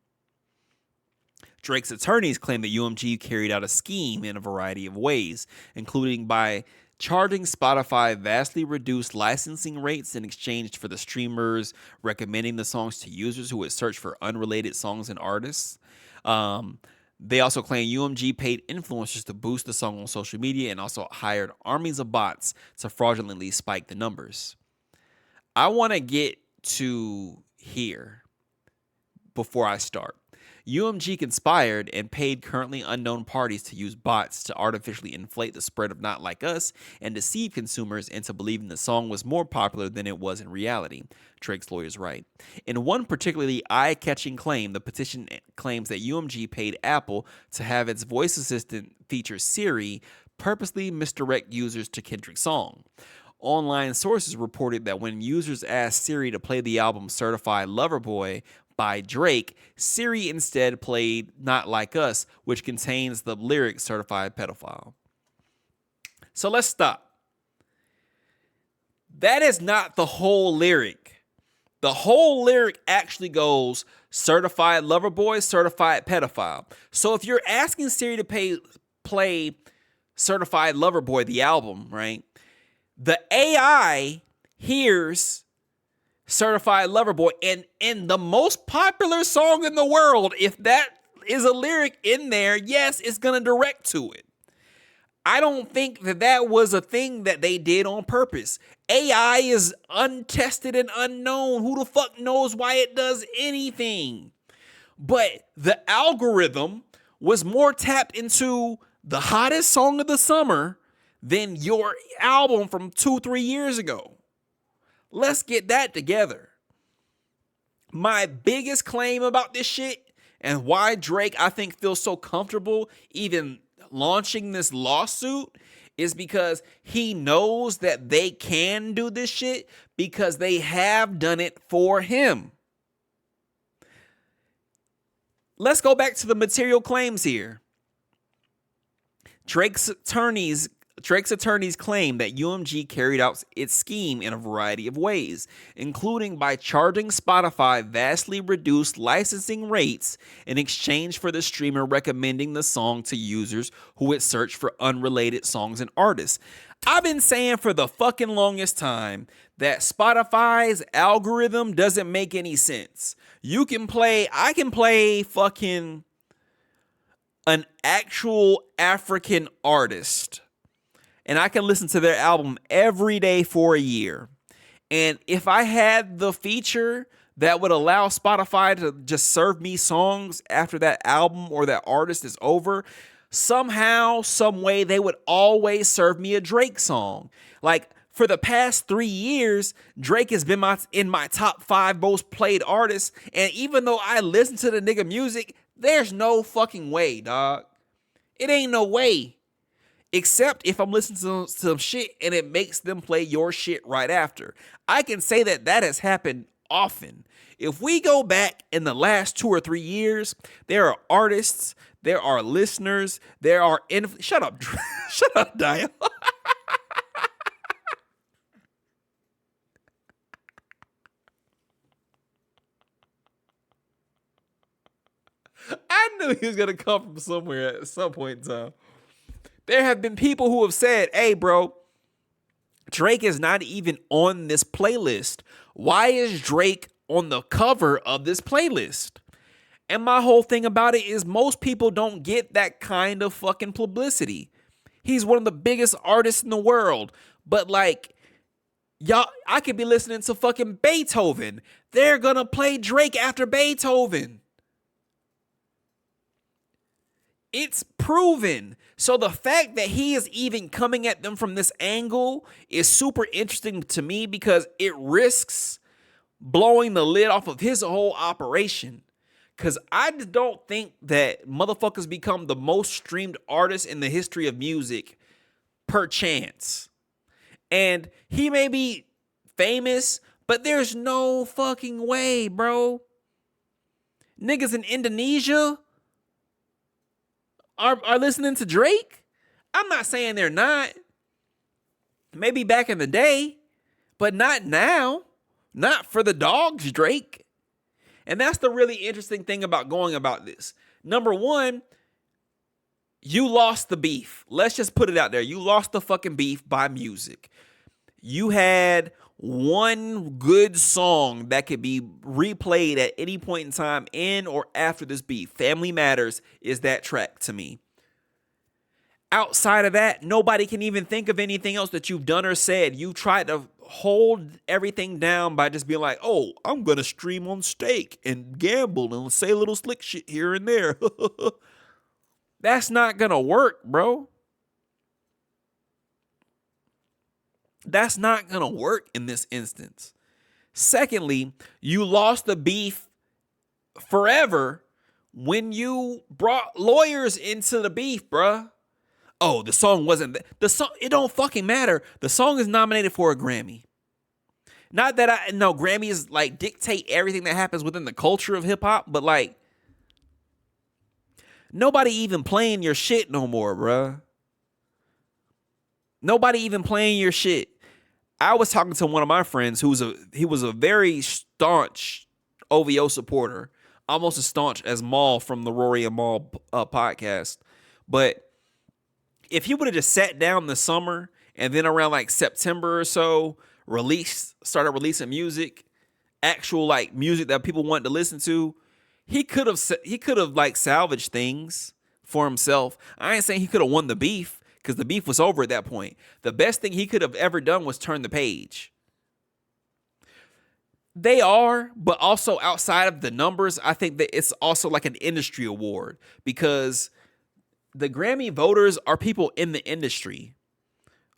Drake's attorneys claim that UMG carried out a scheme in a variety of ways, including by charging Spotify vastly reduced licensing rates in exchange for the streamers recommending the songs to users who would search for unrelated songs and artists. They also claim UMG paid influencers to boost the song on social media and also hired armies of bots to fraudulently spike the numbers. I want to get to here before I start. UMG conspired and paid currently unknown parties to use bots to artificially inflate the spread of Not Like Us and deceive consumers into believing the song was more popular than it was in reality, Drake's lawyers write. In one particularly eye-catching claim, the petition claims that UMG paid Apple to have its voice assistant feature Siri purposely misdirect users to Kendrick's song. Online sources reported that when users asked Siri to play the album Certified Lover Boy by Drake, Siri instead played Not Like Us, which contains the lyric Certified Pedophile. So let's stop. That is not the whole lyric. The whole lyric actually goes Certified Lover Boy, Certified Pedophile. So if you're asking Siri to play Certified Lover Boy, the album, right? The AI hears Certified Lover Boy, and in the most popular song in the world, if that is a lyric in there, yes, it's going to direct to it. I don't think that was a thing that they did on purpose. AI is untested and unknown. Who the fuck knows why it does anything? But the algorithm was more tapped into the hottest song of the summer than your album from 2-3 years ago. Let's get that together. My biggest claim about this shit and why Drake, I think, feels so comfortable even launching this lawsuit is because he knows that they can do this shit because they have done it for him. Let's go back to the material claims here. Drake's attorneys claim that UMG carried out its scheme in a variety of ways, including by charging Spotify vastly reduced licensing rates in exchange for the streamer recommending the song to users who would search for unrelated songs and artists. I've been saying for the fucking longest time that Spotify's algorithm doesn't make any sense. I can play fucking an actual African artist, and I can listen to their album every day for a year. And if I had the feature that would allow Spotify to just serve me songs after that album or that artist is over, somehow, some way, they would always serve me a Drake song. Like, for the past 3 years, Drake has been in my top 5 most played artists. And even though I listen to the nigga music, there's no fucking way, dog. It ain't no way. Except if I'm listening to some shit and it makes them play your shit right after. I can say that has happened often. If we go back in the last 2 or 3 years, there are artists, there are listeners, there are... Shut up. Shut up, Dial. I knew he was going to come from somewhere at some point in time. There have been people who have said, hey, bro, Drake is not even on this playlist. Why is Drake on the cover of this playlist? And my whole thing about it is most people don't get that kind of fucking publicity. He's one of the biggest artists in the world. But like, y'all, I could be listening to fucking Beethoven. They're going to play Drake after Beethoven. It's proven. So the fact that he is even coming at them from this angle is super interesting to me because it risks blowing the lid off of his whole operation. Because I just don't think that motherfuckers become the most streamed artist in the history of music per chance. And he may be famous, but there's no fucking way, bro. Niggas in Indonesia are listening to Drake? I'm not saying they're not. Maybe back in the day, but not now. Not for the dogs, Drake. And that's the really interesting thing about going about this. Number one, you lost the beef. Let's just put it out there. You lost the fucking beef by music. You had one good song that could be replayed at any point in time in or after this beef. Family Matters is that track to me. Outside of that, nobody can even think of anything else that you've done or said. You tried to hold everything down by just being like, oh, I'm going to stream on Stake and gamble and say a little slick shit here and there. That's not going to work, bro. That's not going to work in this instance. Secondly, you lost the beef forever when you brought lawyers into the beef, bruh. oh, the song wasn't the song. It don't fucking matter. The song is nominated for a Grammy. Not that I know Grammys like dictate everything that happens within the culture of hip hop, but like nobody even playing your shit no more, bruh. Nobody even playing your shit. I was talking to one of my friends he was a very staunch OVO supporter, almost as staunch as Maul from the Rory and Maul podcast. But if he would have just sat down this summer and then around like September or so started releasing music, actual like music that people wanted to listen to, he could have like salvaged things for himself. I ain't saying he could have won the beef, because the beef was over at that point. The best thing he could have ever done was turn the page. They are, but also outside of the numbers, I think that it's also like an industry award, because the Grammy voters are people in the industry,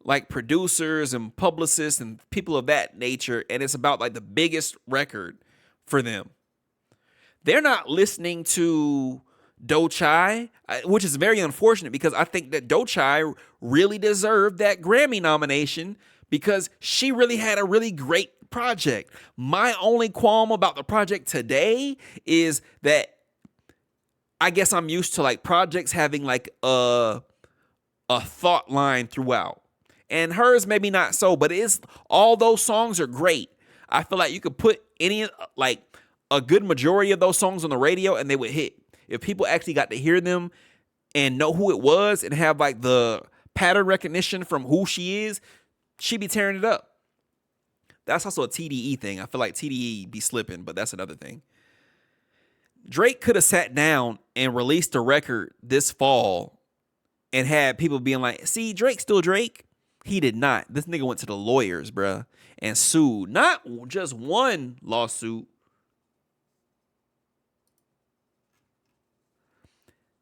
like producers and publicists and people of that nature, and it's about like the biggest record for them. They're not listening to Doechai, which is very unfortunate, because I think that Doechai really deserved that Grammy nomination because she really had a really great project. My only qualm about the project today is that I guess I'm used to like projects having like a thought line throughout. And hers maybe not so, but all those songs are great. I feel like you could put like a good majority of those songs on the radio and they would hit. If people actually got to hear them and know who it was and have like the pattern recognition from who she is, she'd be tearing it up. That's also a TDE thing. I feel like TDE be slipping, but that's another thing. Drake could have sat down and released a record this fall and had people being like, see, Drake's still Drake. He did not. This nigga went to the lawyers, bruh, and sued. Not just one lawsuit.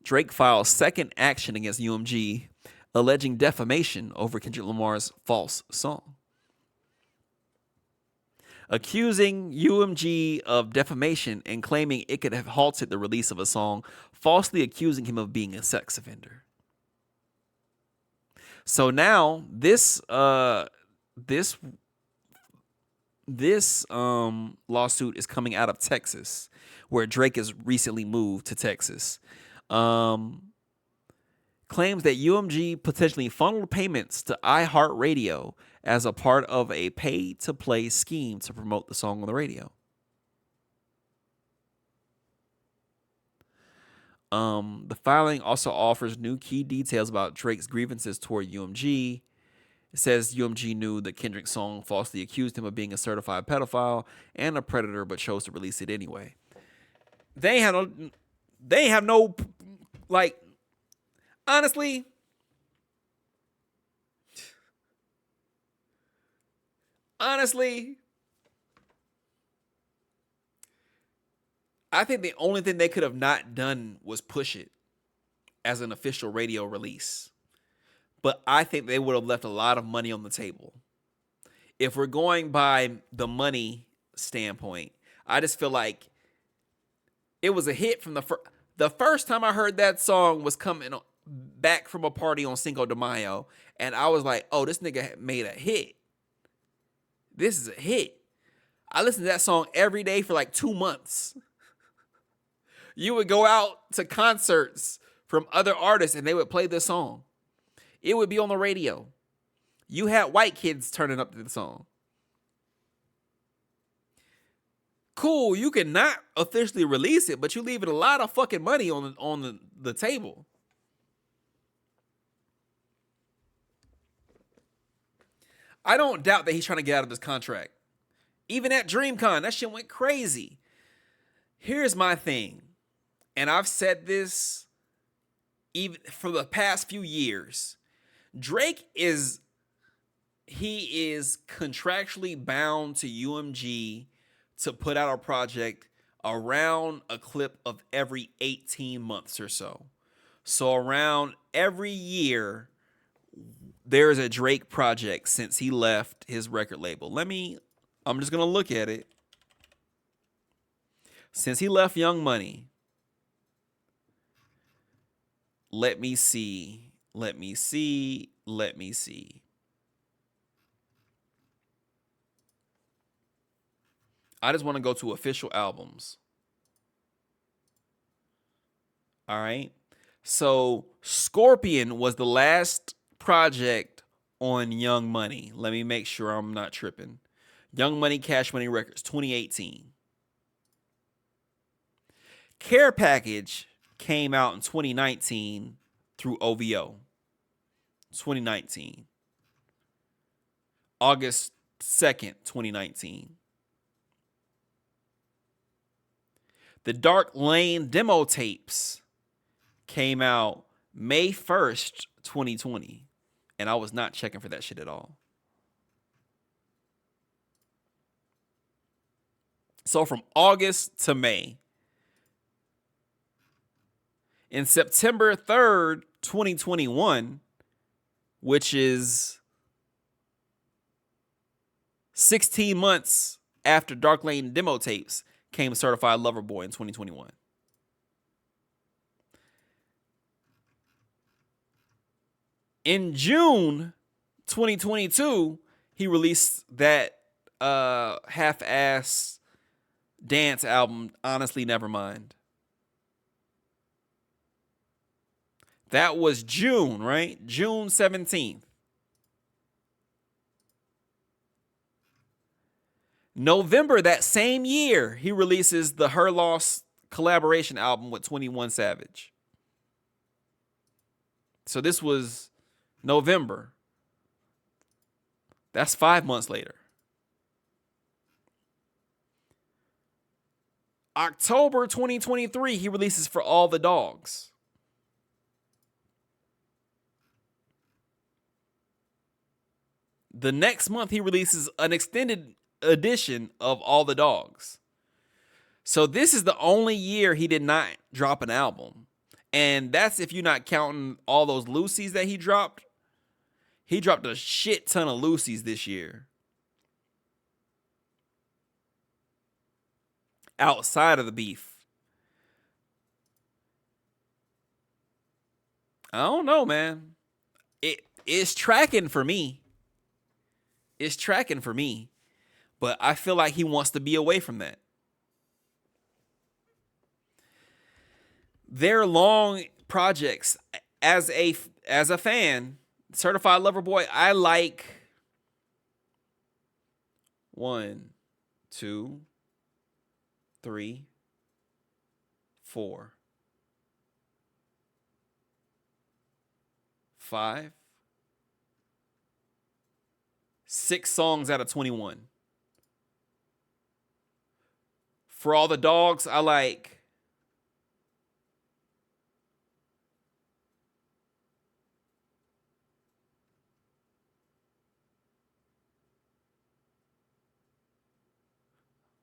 Drake filed second action against UMG, alleging defamation over Kendrick Lamar's false song. Accusing UMG of defamation and claiming it could have halted the release of a song, falsely accusing him of being a sex offender. So now this lawsuit is coming out of Texas, where Drake has recently moved to Texas. Claims that UMG potentially funneled payments to iHeartRadio as a part of a pay-to-play scheme to promote the song on the radio. The filing also offers new key details about Drake's grievances toward UMG. It says UMG knew that Kendrick's song falsely accused him of being a certified pedophile and a predator, but chose to release it anyway. They have no, like, honestly, I think the only thing they could have not done was push it as an official radio release. But I think they would have left a lot of money on the table. If we're going by the money standpoint, I just feel like it was a hit from the first time I heard that song was coming back from a party on Cinco de Mayo, and I was like, oh, this nigga made a hit. This is a hit. I listened to that song every day for like 2 months. You would go out to concerts from other artists and they would play this song. It would be on the radio. You had white kids turning up to the song. Cool, you can not officially release it, but you leaving a lot of fucking money on the table. I don't doubt that he's trying to get out of this contract. Even at DreamCon, that shit went crazy. Here's my thing, and I've said this even for the past few years. Drake is contractually bound to UMG to put out a project around a clip of every 18 months or so. So around every year, there's a Drake project since he left his record label. I'm just going to look at it. Since he left Young Money, let me see. Let me see. Let me see. I just want to go to official albums. All right. So Scorpion was the last project on Young Money. Let me make sure I'm not tripping. Young Money, Cash Money Records, 2018. Care Package came out in 2019 through OVO. 2019. August 2nd, 2019. The Dark Lane demo tapes came out May 1st, 2020. And I was not checking for that shit at all. So from August to May. In September 3rd, 2021, which is 16 months after Dark Lane demo tapes, came Certified Lover Boy in 2021. In June 2022, he released that half-ass dance album, Honestly Nevermind. That was June, right? June 17th. November that same year, he releases the Her Loss collaboration album with 21 Savage. So this was November. That's 5 months later. October 2023, he releases For All the Dogs. The next month, he releases an extended edition of All the Dogs. So this is the only year he did not drop an album. And that's if you're not counting all those Lucy's that he dropped. He dropped a shit ton of Lucy's this year. Outside of the beef. I don't know, man. It's tracking for me. It's tracking for me. But I feel like he wants to be away from that. Their long projects, as a fan, Certified Lover Boy, I like 1, 2, 3, 4, 5, 6 songs out of 21. For All the Dogs, I like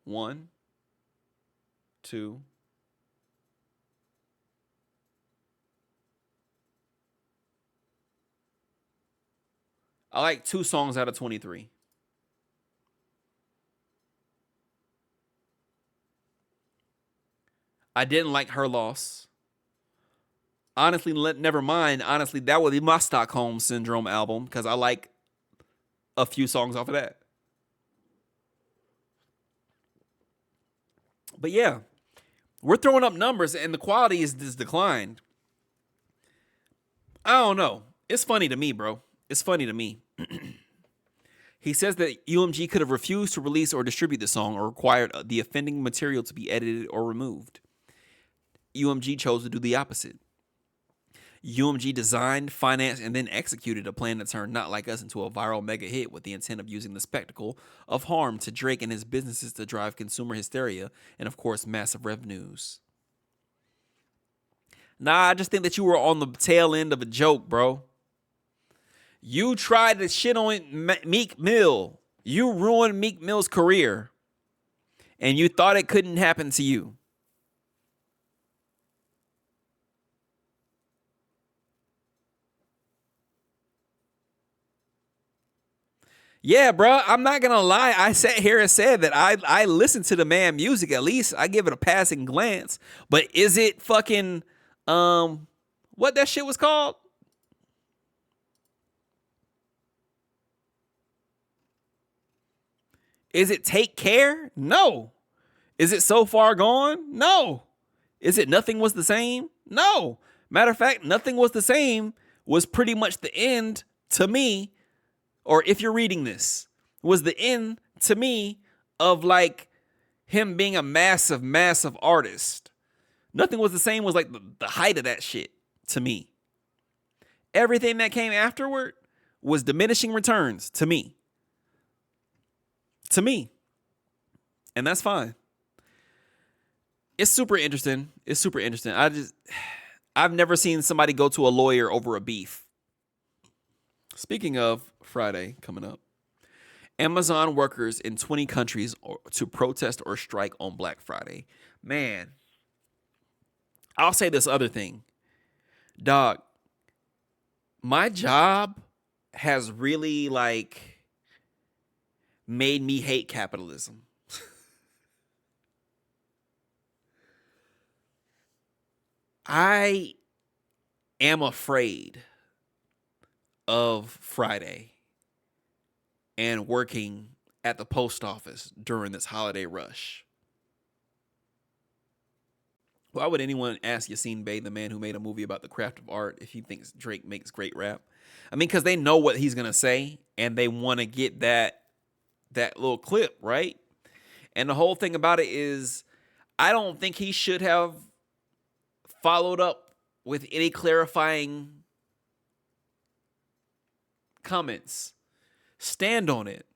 1, 2, 2 songs out of 23. I didn't like Her Loss. Honestly, never mind. Honestly, that would be my Stockholm Syndrome album because I like a few songs off of that. But yeah, we're throwing up numbers and the quality is declined. I don't know. It's funny to me, bro. It's funny to me. He says that UMG could have refused to release or distribute the song or required the offending material to be edited or removed. UMG chose to do the opposite. UMG designed, financed, and then executed a plan to turn Not Like Us into a viral mega hit with the intent of using the spectacle of harm to Drake and his businesses to drive consumer hysteria and, of course, massive revenues. Nah, I just think that you were on the tail end of a joke, bro. You tried to shit on Meek Mill. You ruined Meek Mill's career. And you thought it couldn't happen to you. Yeah, bro, I'm not going to lie. I sat here and said that I listen to the man music. At least I give it a passing glance. But is it fucking, what that shit was called? Is it take care? No. Is it so far gone? No. Is it nothing was the same? No. Matter of fact, nothing was the same was pretty much the end to me, or if you're reading this, was the end to me of like him being a massive, massive artist. Nothing was the same was like the height of that shit to me. Everything that came afterward was diminishing returns to me. To me. And that's fine. It's super interesting. It's super interesting. I've never seen somebody go to a lawyer over a beef. Speaking of Friday coming up, Amazon workers in 20 countries to protest or strike on Black Friday. Man, I'll say this other thing. Dog, my job has really like made me hate capitalism. I am afraid of Friday and working at the post office during this holiday rush. Why would anyone ask Yassine Bey, the man who made a movie about the craft of art, if he thinks Drake makes great rap? I mean, because they know what he's going to say, and they want to get that little clip, right? And the whole thing about it is, I don't think he should have followed up with any clarifying comments. Stand on it.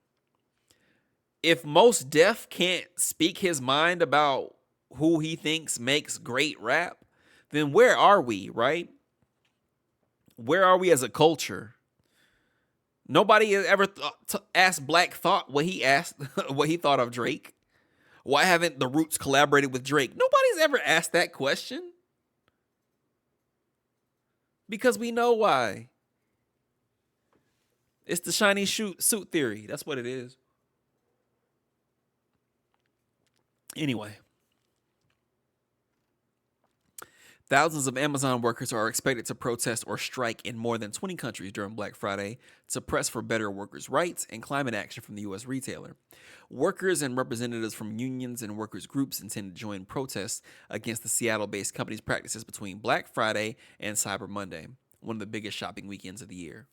If Mos Def can't speak his mind about who he thinks makes great rap, then where are we, right? Where are we as a culture? Nobody has ever asked Black Thought what he thought of Drake. Why haven't the Roots collaborated with Drake? Nobody's ever asked that question. Because we know why. It's the shiny suit theory. That's what it is. Anyway. Thousands of Amazon workers are expected to protest or strike in more than 20 countries during Black Friday to press for better workers' rights and climate action from the U.S. retailer. Workers and representatives from unions and workers' groups intend to join protests against the Seattle-based company's practices between Black Friday and Cyber Monday, one of the biggest shopping weekends of the year.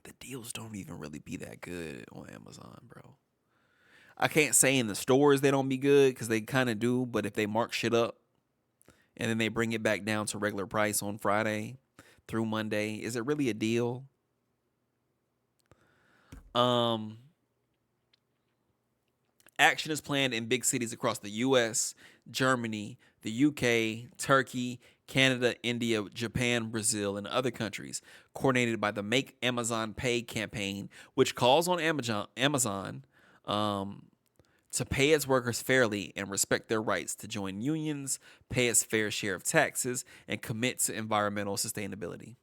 The deals don't even really be that good on Amazon, bro. I can't say in the stores they don't be good, because they kind of do, but if they mark shit up, and then they bring it back down to regular price on Friday through Monday, is it really a deal? Action is planned in big cities across the U.S., Germany, the U.K., Turkey, Canada, India, Japan, Brazil, and other countries, coordinated by the Make Amazon Pay campaign, which calls on Amazon to pay its workers fairly and respect their rights to join unions, pay its fair share of taxes, and commit to environmental sustainability.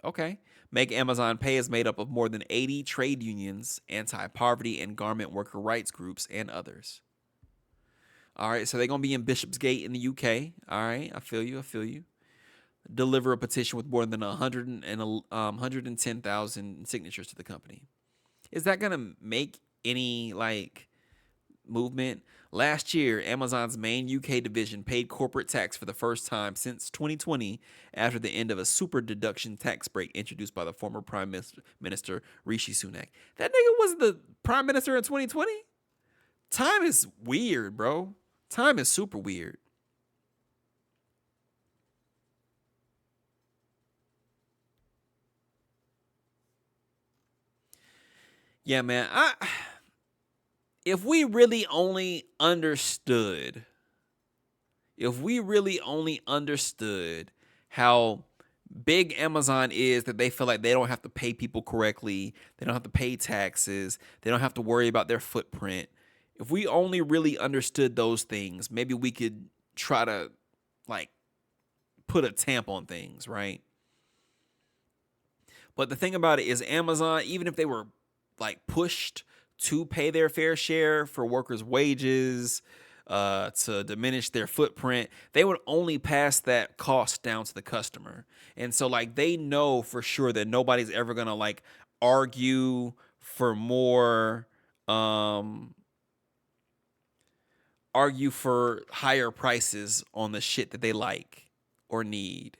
Okay. Make Amazon Pay is made up of more than 80 trade unions, anti-poverty and garment worker rights groups, and others. All right, so they're going to be in Bishopsgate in the UK. All right, I feel you. Deliver a petition with more than 110,000 signatures to the company. Is that going to make any, like, movement? Last year, Amazon's main UK division paid corporate tax for the first time since 2020 after the end of a super deduction tax break introduced by the former Prime Minister Rishi Sunak. That nigga was the Prime Minister in 2020? Time is weird, bro. Time is super weird. Yeah, man. If we really only understood how big Amazon is, that they feel like they don't have to pay people correctly, they don't have to pay taxes, they don't have to worry about their footprint. If we only really understood those things, maybe we could try to, like, put a tamp on things, right? But the thing about it is, Amazon, even if they were, like, pushed to pay their fair share for workers' wages, to diminish their footprint, they would only pass that cost down to the customer. And so, like, they know for sure that nobody's ever gonna, like, argue for more, um, argue for higher prices on the shit that they like or need.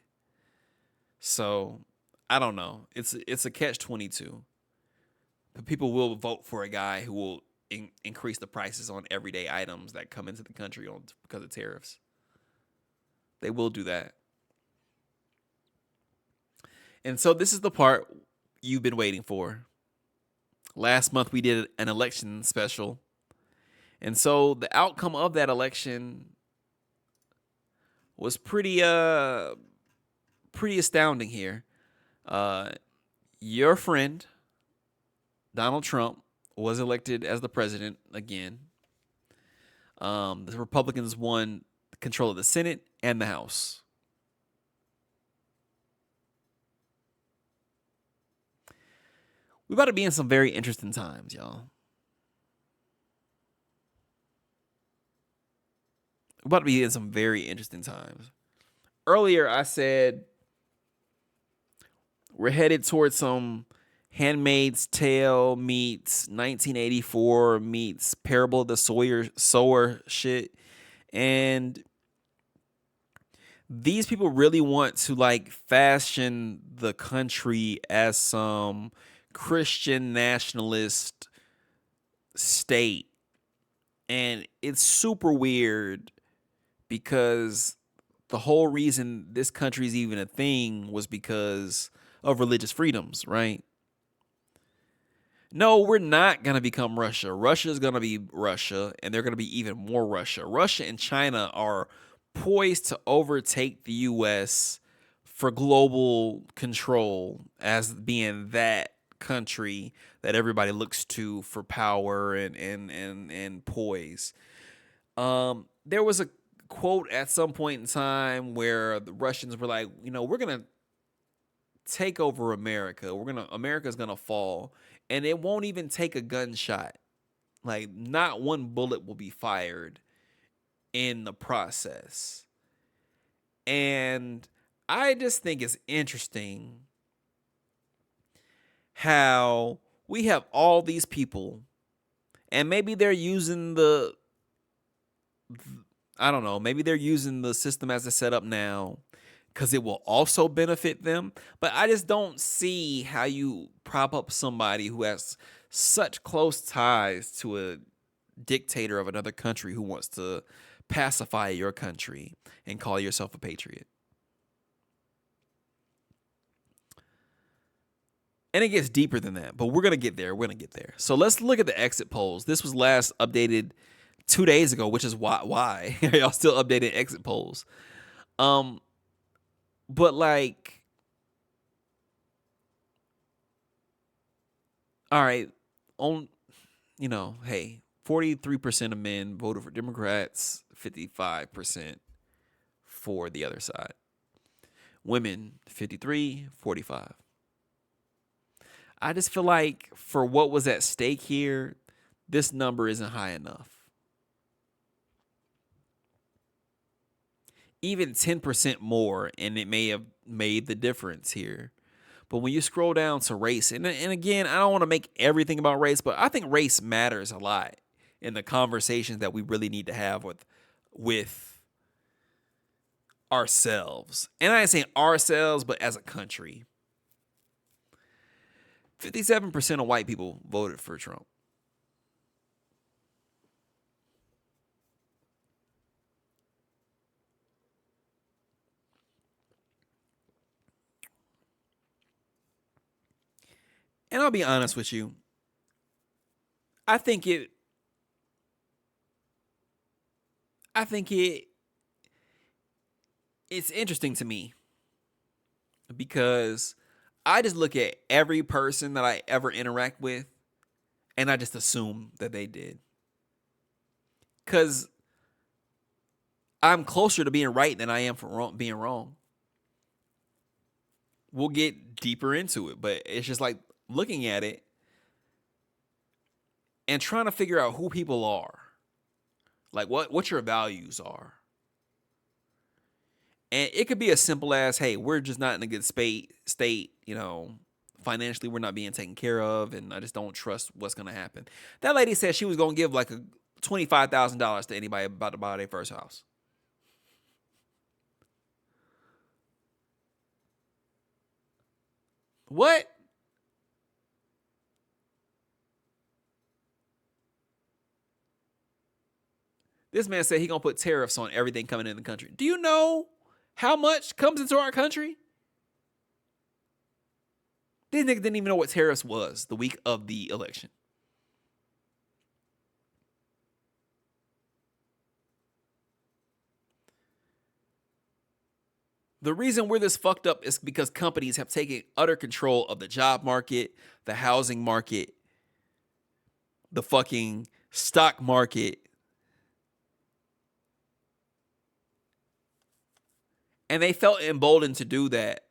So I don't know. It's a catch-22. But people will vote for a guy who will increase the prices on everyday items that come into the country because of tariffs. They will do that. And so this is the part you've been waiting for. Last month we did an election special. And so the outcome of that election was pretty astounding here. Your friend Donald Trump was elected as the president again. The Republicans won control of the Senate and the House. We're about to be in some very interesting times, y'all. We're about to be in some very interesting times. Earlier, I said we're headed towards some Handmaid's Tale meets 1984 meets Parable of the Sower shit. And these people really want to like fashion the country as some Christian nationalist state. And it's super weird because the whole reason this country is even a thing was because of religious freedoms, right? No, we're not going to become Russia. Russia is going to be Russia, and they're going to be even more Russia. Russia and China are poised to overtake the U.S. for global control as being that country that everybody looks to for power and poise. There was a quote at some point in time where the Russians were like, we're going to take over America. America's going to fall. And it won't even take a gunshot. Like, not one bullet will be fired in the process. And I just think it's interesting how we have all these people, and maybe they're using maybe they're using the system as it's set up now because it will also benefit them. But I just don't see how you prop up somebody who has such close ties to a dictator of another country who wants to pacify your country and call yourself a patriot. And it gets deeper than that, but we're going to get there. We're going to get there. So let's look at the exit polls. This was last updated 2 days ago, which is why y'all still updating exit polls. But like, all right, hey, 43% of men voted for Democrats, 55% for the other side. Women, 53, 45. I just feel like for what was at stake here, this number isn't high enough. Even 10% more, and it may have made the difference here. But when you scroll down to race, and again, I don't want to make everything about race, but I think race matters a lot in the conversations that we really need to have with ourselves. And I ain't saying ourselves, but as a country. 57% of white people voted for Trump. And I'll be honest with you. I think it's interesting to me because I just look at every person that I ever interact with and I just assume that they did. Because I'm closer to being right than I am for being wrong. We'll get deeper into it, but it's just like looking at it and trying to figure out who people are. Like what your values are. And it could be as simple as, hey, we're just not in a good state, financially we're not being taken care of, and I just don't trust what's gonna happen. That lady said she was gonna give like $25,000 to anybody about to buy their first house. What? This man said he gonna put tariffs on everything coming in the country. Do you know how much comes into our country? These niggas didn't even know what tariffs was the week of the election. The reason we're this fucked up is because companies have taken utter control of the job market, the housing market, the fucking stock market. And they felt emboldened to do that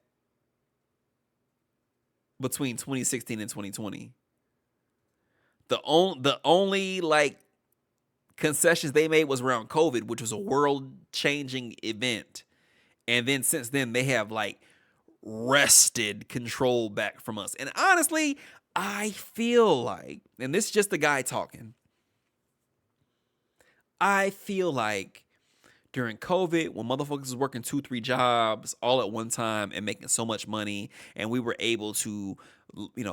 between 2016 and 2020. The only like concessions they made was around COVID, which was a world-changing event. And then since then, they have like wrested control back from us. And honestly, I feel like, and this is just the guy talking, I feel like during COVID, when motherfuckers was working 2-3 jobs all at one time and making so much money, and we were able to,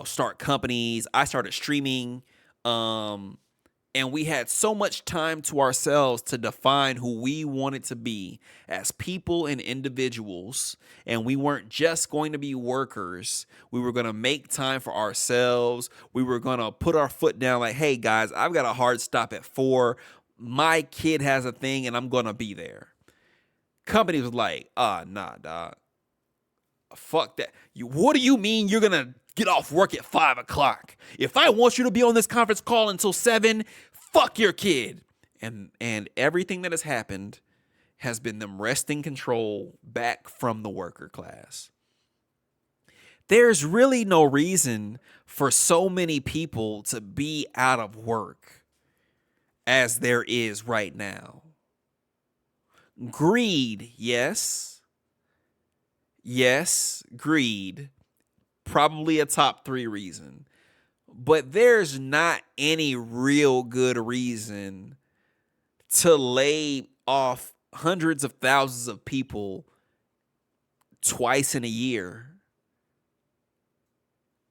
start companies. I started streaming, and we had so much time to ourselves to define who we wanted to be as people and individuals. And we weren't just going to be workers. We were going to make time for ourselves. We were going to put our foot down like, hey, guys, I've got a hard stop at 4. My kid has a thing and I'm going to be there. Company was like, nah, dog. Fuck that. What do you mean you're going to get off work at 5 o'clock? If I want you to be on this conference call until 7, fuck your kid. And everything that has happened has been them wresting control back from the worker class. There's really no reason for so many people to be out of work as there is right now. Greed, yes. Yes, greed. Probably a top 3 reason. But there's not any real good reason to lay off hundreds of thousands of people twice in a year,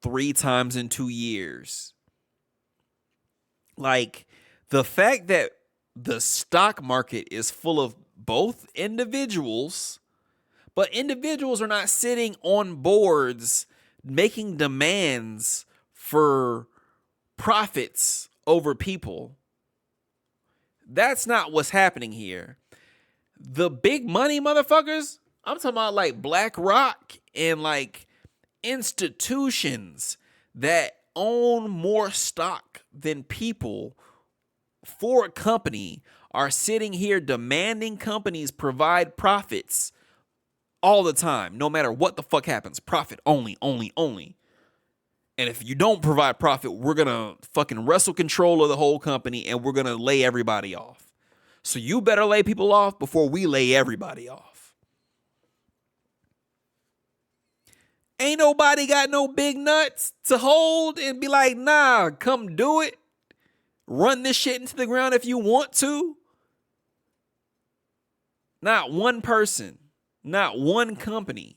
3 times in 2 years. Like, the fact that the stock market is full of both individuals, but individuals are not sitting on boards making demands for profits over people. That's not what's happening here. The big money motherfuckers, I'm talking about like BlackRock and like institutions that own more stock than people for a company, are sitting here demanding companies provide profits all the time, no matter what the fuck happens. Profit only. And if you don't provide profit, we're going to fucking wrestle control of the whole company and we're going to lay everybody off. So you better lay people off before we lay everybody off. Ain't nobody got no big nuts to hold and be like, nah, come do it. Run this shit into the ground if you want to. Not one person, not one company.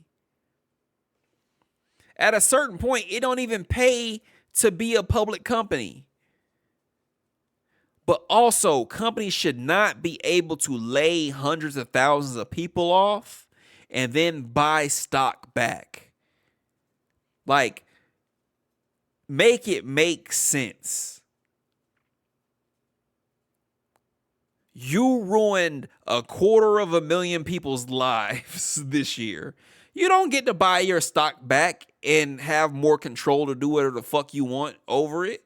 At a certain point, it don't even pay to be a public company. But also, companies should not be able to lay hundreds of thousands of people off and then buy stock back. Like, make it make sense. You ruined 250,000 people's lives this year. You don't get to buy your stock back and have more control to do whatever the fuck you want over it.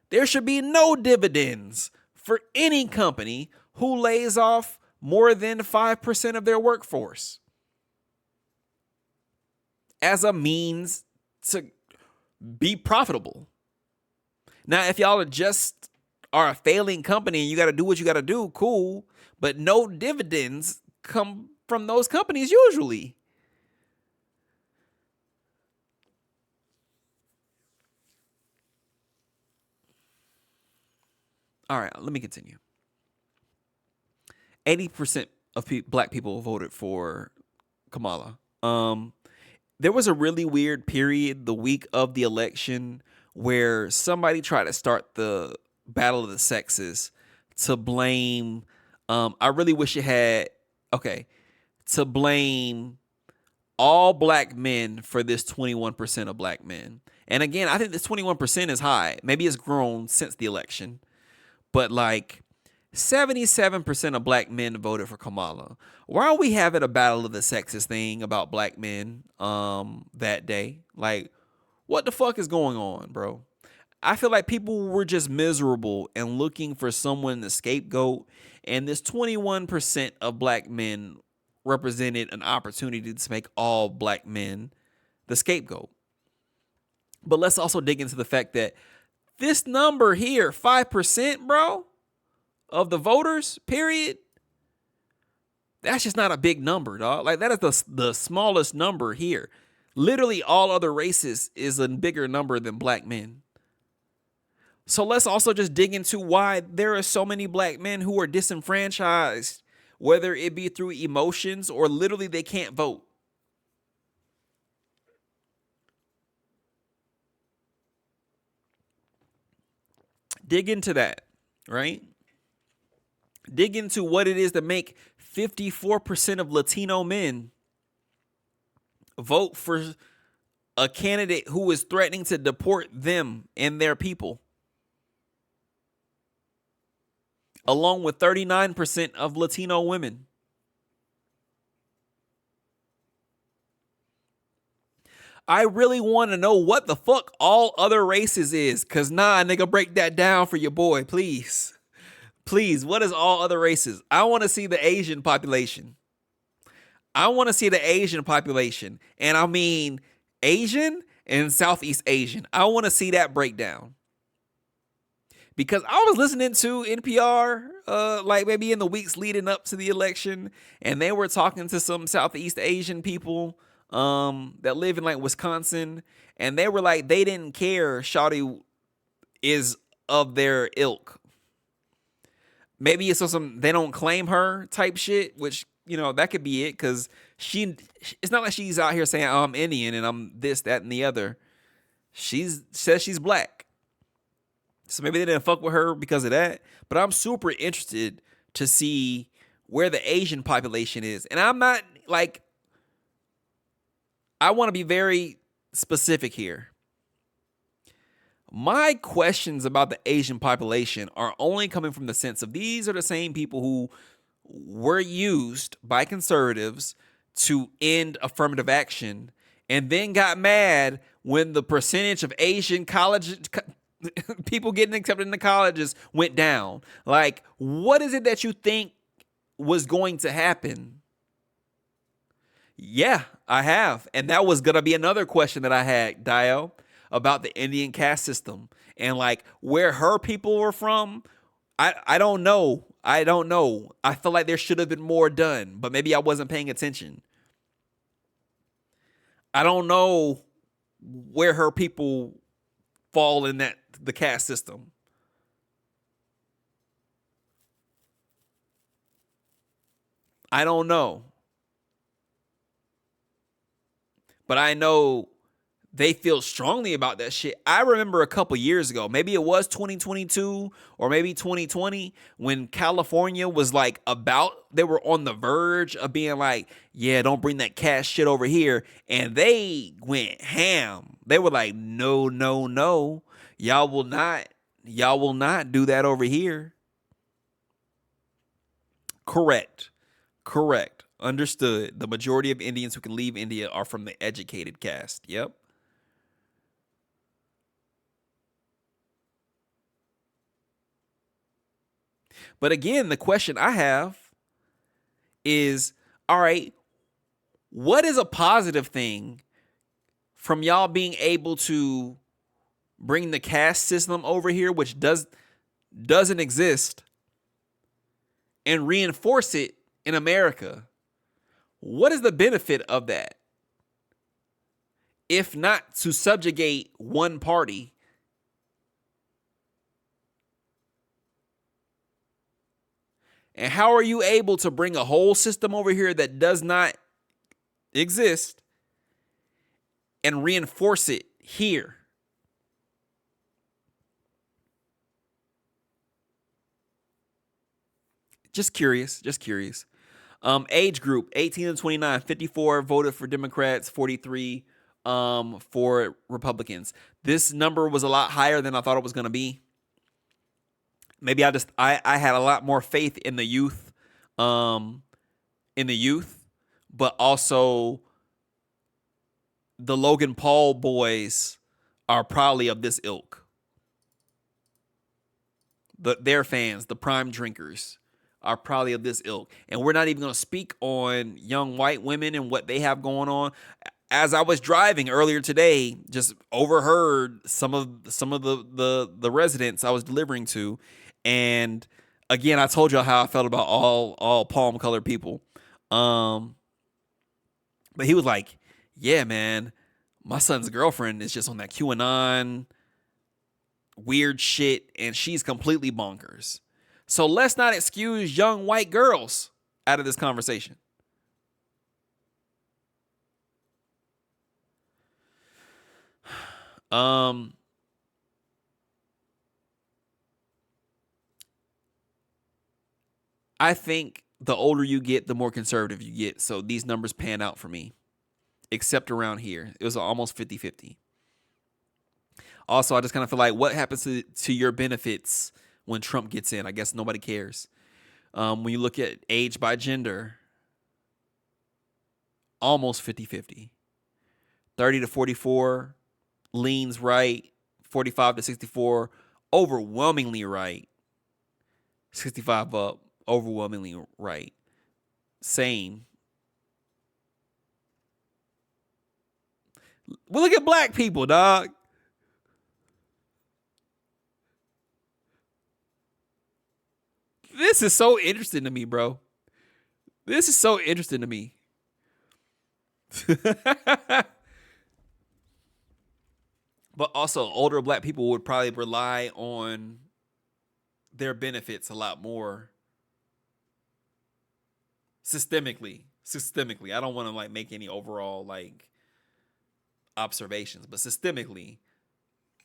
There should be no dividends for any company who lays off more than 5% of their workforce as a means to be profitable. Now, if y'all are a failing company and you got to do what you got to do, cool. But no dividends come from those companies usually. All right, let me continue. 80% of black people voted for Kamala. There was a really weird period the week of the election where somebody tried to start the battle of the sexes to blame. I really wish it had. Okay, to blame all black men for this 21% of black men. And again, I think this 21% is high. Maybe it's grown since the election, but like 77% of black men voted for Kamala. Why are we having a battle of the sexes thing about black men that day? Like, what the fuck is going on, bro? I feel like people were just miserable and looking for someone to scapegoat, and this 21% of black men represented an opportunity to make all black men the scapegoat. But let's also dig into the fact that this number here, 5%, bro, of the voters, period, that's just not a big number, dog. Like, that is the smallest number here. Literally all other races is a bigger number than black men. So let's also just dig into why there are so many black men who are disenfranchised, whether it be through emotions or literally they can't vote. Dig into that, right? Dig into what it is to make 54% of Latino men vote for a candidate who is threatening to deport them and their people, along with 39% of Latino women. I really want to know what the fuck all other races is, because nigga, break that down for your boy, please. Please, what is all other races? I want to see the Asian population. I want to see the Asian population. And I mean Asian and Southeast Asian. I want to see that breakdown. Because I was listening to NPR, like maybe in the weeks leading up to the election, and they were talking to some Southeast Asian people that live in like Wisconsin, and they were like, they didn't care Shawty is of their ilk. Maybe it's some they don't claim her type shit, which, you know, that could be it, because it's not like she's out here saying, oh, I'm Indian and I'm this, that, and the other. She says she's black. So maybe they didn't fuck with her because of that. But I'm super interested to see where the Asian population is. And I'm not like, I want to be very specific here. My questions about the Asian population are only coming from the sense of these are the same people who were used by conservatives to end affirmative action and then got mad when the percentage of Asian college people getting accepted into colleges went down. Like, what is it that you think was going to happen? Yeah, I have. And that was going to be another question that I had, Dio, about the Indian caste system and like where her people were from. I don't know. I don't know. I feel like there should have been more done, but maybe I wasn't paying attention. I don't know where her people fall in the caste system. I don't know. But I know they feel strongly about that shit. I remember a couple years ago, maybe it was 2022 or maybe 2020, when California was like they were on the verge of being like, yeah, don't bring that cash shit over here. And they went ham. They were like, no, no, no. Y'all will not do that over here. Correct. Understood. The majority of Indians who can leave India are from the educated caste. Yep. But again, the question I have is, all right, what is a positive thing from y'all being able to bring the caste system over here, which doesn't exist, and reinforce it in America? What is the benefit of that? If not to subjugate one party. And how are you able to bring a whole system over here that does not exist and reinforce it here? Just curious. Age group 18 to 29, 54 voted for Democrats, 43 for Republicans. This number was a lot higher than I thought it was going to be. Maybe I had a lot more faith in the youth, but also the Logan Paul boys are probably of this ilk. Their fans, the prime drinkers, are probably of this ilk. And we're not even going to speak on young white women and what they have going on. As I was driving earlier today, just overheard some of the residents I was delivering to, and again, I told y'all how I felt about all palm colored people. But he was like, "Yeah, man, my son's girlfriend is just on that QAnon weird shit, and she's completely bonkers." So let's not excuse young white girls out of this conversation. I think the older you get, the more conservative you get. So these numbers pan out for me, except around here. It was almost 50-50. Also, I just kind of feel like what happens to your benefits when Trump gets in? I guess nobody cares. When you look at age by gender, almost 50-50. 30 to 44 leans right. 45 to 64, overwhelmingly right. 65 up, overwhelmingly right. Same. Well, look at black people, dog. This is so interesting to me, bro. This is so interesting to me. But also, older black people would probably rely on their benefits a lot more systemically. I don't want to like make any overall like observations, but systemically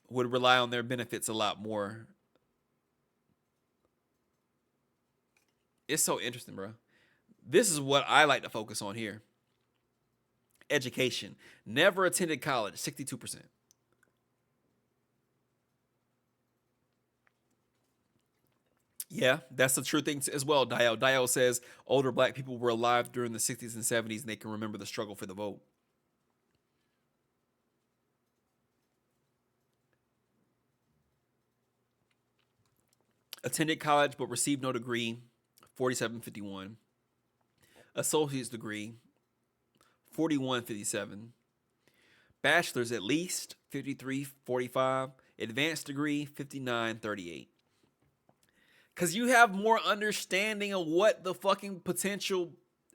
would rely on their benefits a lot more. It's so interesting, bro. This is what I like to focus on here. Education. Never attended college, 62%. Yeah, that's the true thing as well, Dio. Dio says older black people were alive during the 60s and 70s and they can remember the struggle for the vote. Attended college but received no degree, 47.51. Associate's degree, 41.57. Bachelor's at least, 53.45. Advanced degree, 59.38. Because you have more understanding of what the fucking potential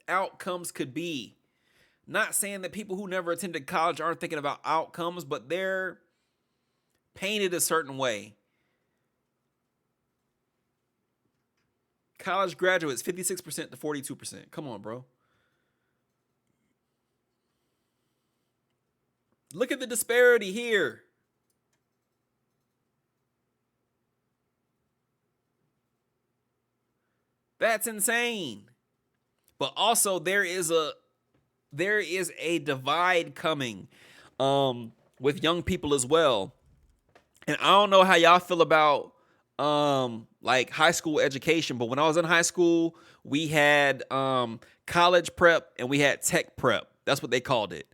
outcomes could be. Not saying that people who never attended college aren't thinking about outcomes, but they're painted a certain way. College graduates, 56% to 42%. Come on, bro. Look at the disparity here. That's insane. But also there is a divide coming with young people as well. And I don't know how y'all feel about like high school education, but when I was in high school, we had college prep and we had tech prep. That's what they called it.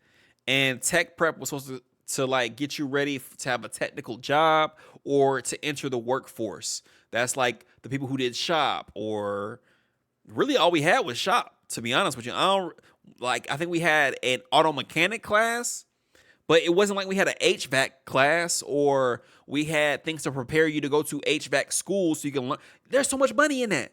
And tech prep was supposed to like get you ready to have a technical job or to enter the workforce. That's like the people who did shop, or really all we had was shop, to be honest with you. I think we had an auto mechanic class, but it wasn't like we had an HVAC class or we had things to prepare you to go to HVAC school so you can learn. There's so much money in that.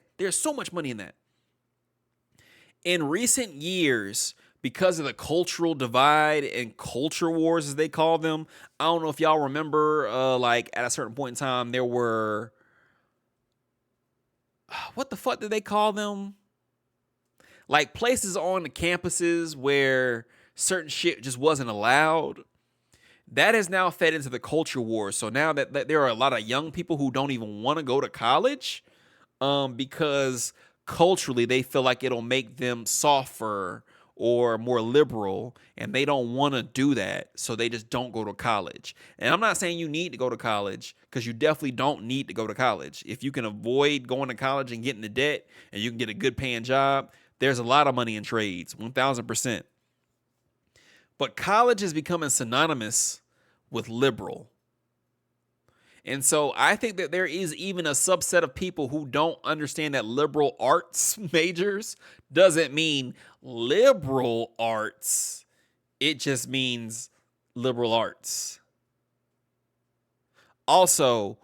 In recent years, because of the cultural divide and culture wars, as they call them, I don't know if y'all remember, like at a certain point in time, there were what the fuck did they call them? Like places on the campuses where certain shit just wasn't allowed. That has now fed into the culture war. So now that there are a lot of young people who don't even want to go to college, because culturally they feel like it'll make them softer or more liberal, and they don't want to do that, so they just don't go to college. And I'm not saying you need to go to college, because you definitely don't need to go to college. If you can avoid going to college and getting into debt, and you can get a good paying job, there's a lot of money in trades, 1000%. But college is becoming synonymous with liberal. And so I think that there is even a subset of people who don't understand that liberal arts majors doesn't mean liberal arts. It just means liberal arts. Also,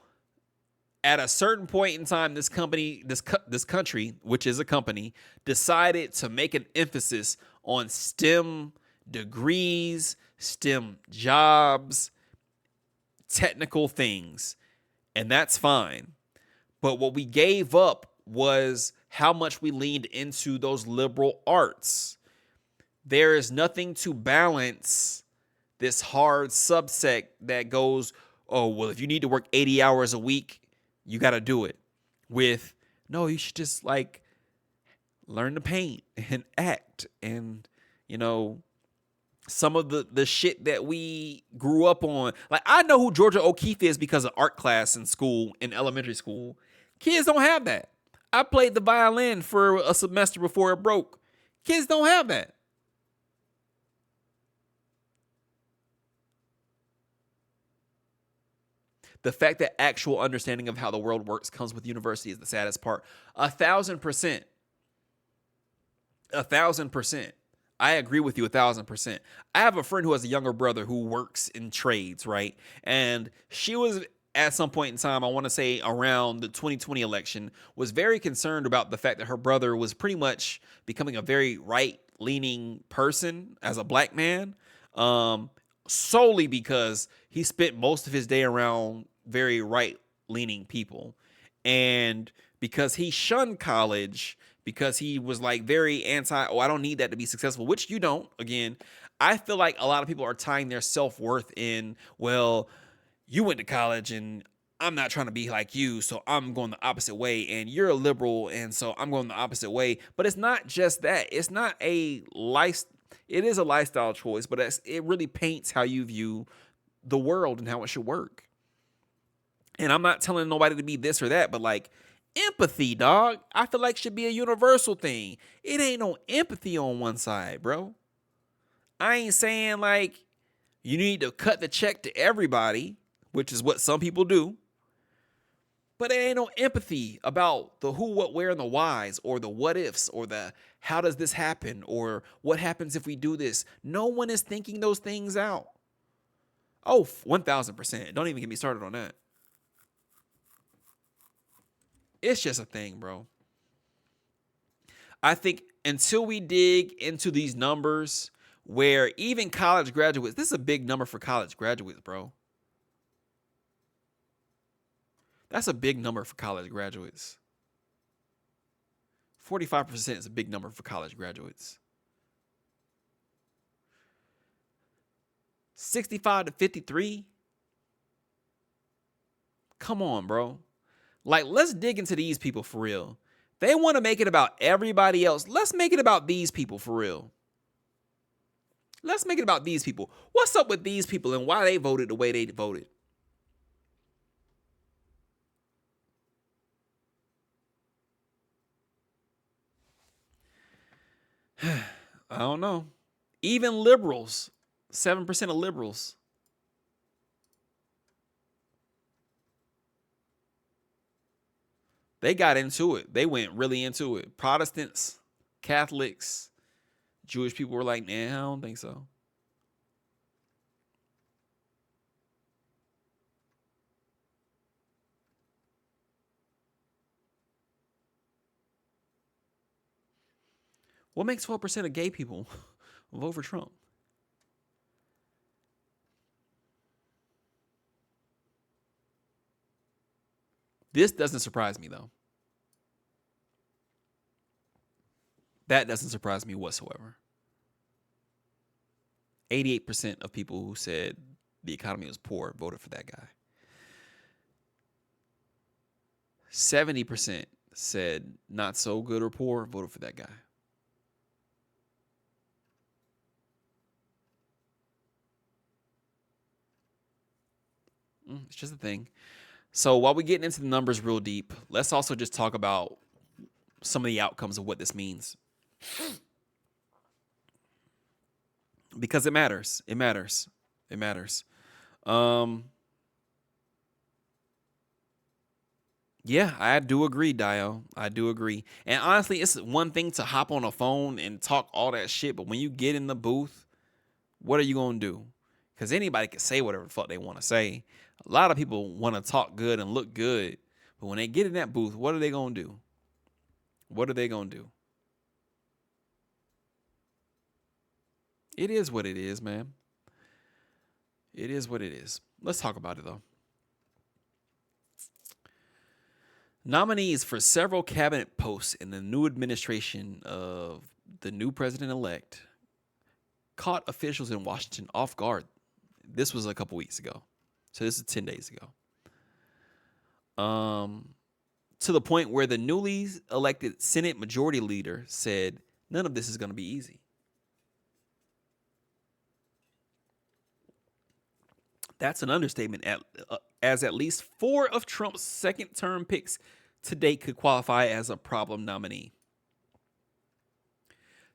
at a certain point in time, this country, which is a company, decided to make an emphasis on STEM degrees, STEM jobs, technical things, and that's fine. But what we gave up was how much we leaned into those liberal arts. There is nothing to balance this hard subsect that goes, oh, well, if you need to work 80 hours a week, you got to do it. With, no, you should just like learn to paint and act and, some of the shit that we grew up on. Like, I know who Georgia O'Keeffe is because of art class in school, in elementary school. Kids don't have that. I played the violin for a semester before it broke. Kids don't have that. The fact that actual understanding of how the world works comes with university is the saddest part. 1,000%. 1,000%. I agree with you 1,000%. I have a friend who has a younger brother who works in trades, right? And she was at some point in time, I want to say around the 2020 election, was very concerned about the fact that her brother was pretty much becoming a very right-leaning person as a black man, solely because he spent most of his day around very right-leaning people. And because he shunned college, because he was like very I don't need that to be successful, which you don't. Again, I feel like a lot of people are tying their self-worth in, well, you went to college and I'm not trying to be like you, so I'm going the opposite way, and you're a liberal, and so I'm going the opposite way. But it's not just that. It's not a life. It is a lifestyle choice, but it really paints how you view the world and how it should work. And I'm not telling nobody to be this or that, but like, empathy, dog, I feel like should be a universal thing. It ain't no empathy on one side, bro. I ain't saying like you need to cut the check to everybody, which is what some people do. But it ain't no empathy about the who, what, where, and the whys, or the what ifs, or the how does this happen, or what happens if we do this. No one is thinking those things out. Oh, 1,000%. Don't even get me started on that. It's just a thing, bro. I think until we dig into these numbers where even college graduates, this is a big number for college graduates, bro. That's a big number for college graduates. 45% is a big number for college graduates. 65 to 53? Come on, bro. Like, let's dig into these people for real. They want to make it about everybody else. Let's make it about these people for real. Let's make it about these people. What's up with these people and why they voted the way they voted? I don't know. Even liberals, 7% of liberals. They got into it. They went really into it. Protestants, Catholics, Jewish people were like, nah, I don't think so. What makes 12% of gay people vote for Trump? This doesn't surprise me, though. That doesn't surprise me whatsoever. 88% of people who said the economy was poor voted for that guy. 70% said not so good or poor, voted for that guy. It's just a thing. So while we're getting into the numbers real deep, let's also just talk about some of the outcomes of what this means. Because it matters. It matters. It matters. Yeah, I do agree, Dio. I do agree. And honestly, it's one thing to hop on a phone and talk all that shit, but when you get in the booth, what are you going to do? Because anybody can say whatever the fuck they want to say. A lot of people want to talk good and look good, but when they get in that booth, what are they going to do? What are they going to do? It is what it is, man. It is what it is. Let's talk about it, though. Nominees for several cabinet posts in the new administration of the new president-elect caught officials in Washington off guard. This was a couple weeks ago. So this is 10 days ago. To the point where the newly elected Senate Majority Leader said, none of this is going to be easy. That's an understatement, as at least 4 of Trump's second-term picks to date could qualify as a problem nominee.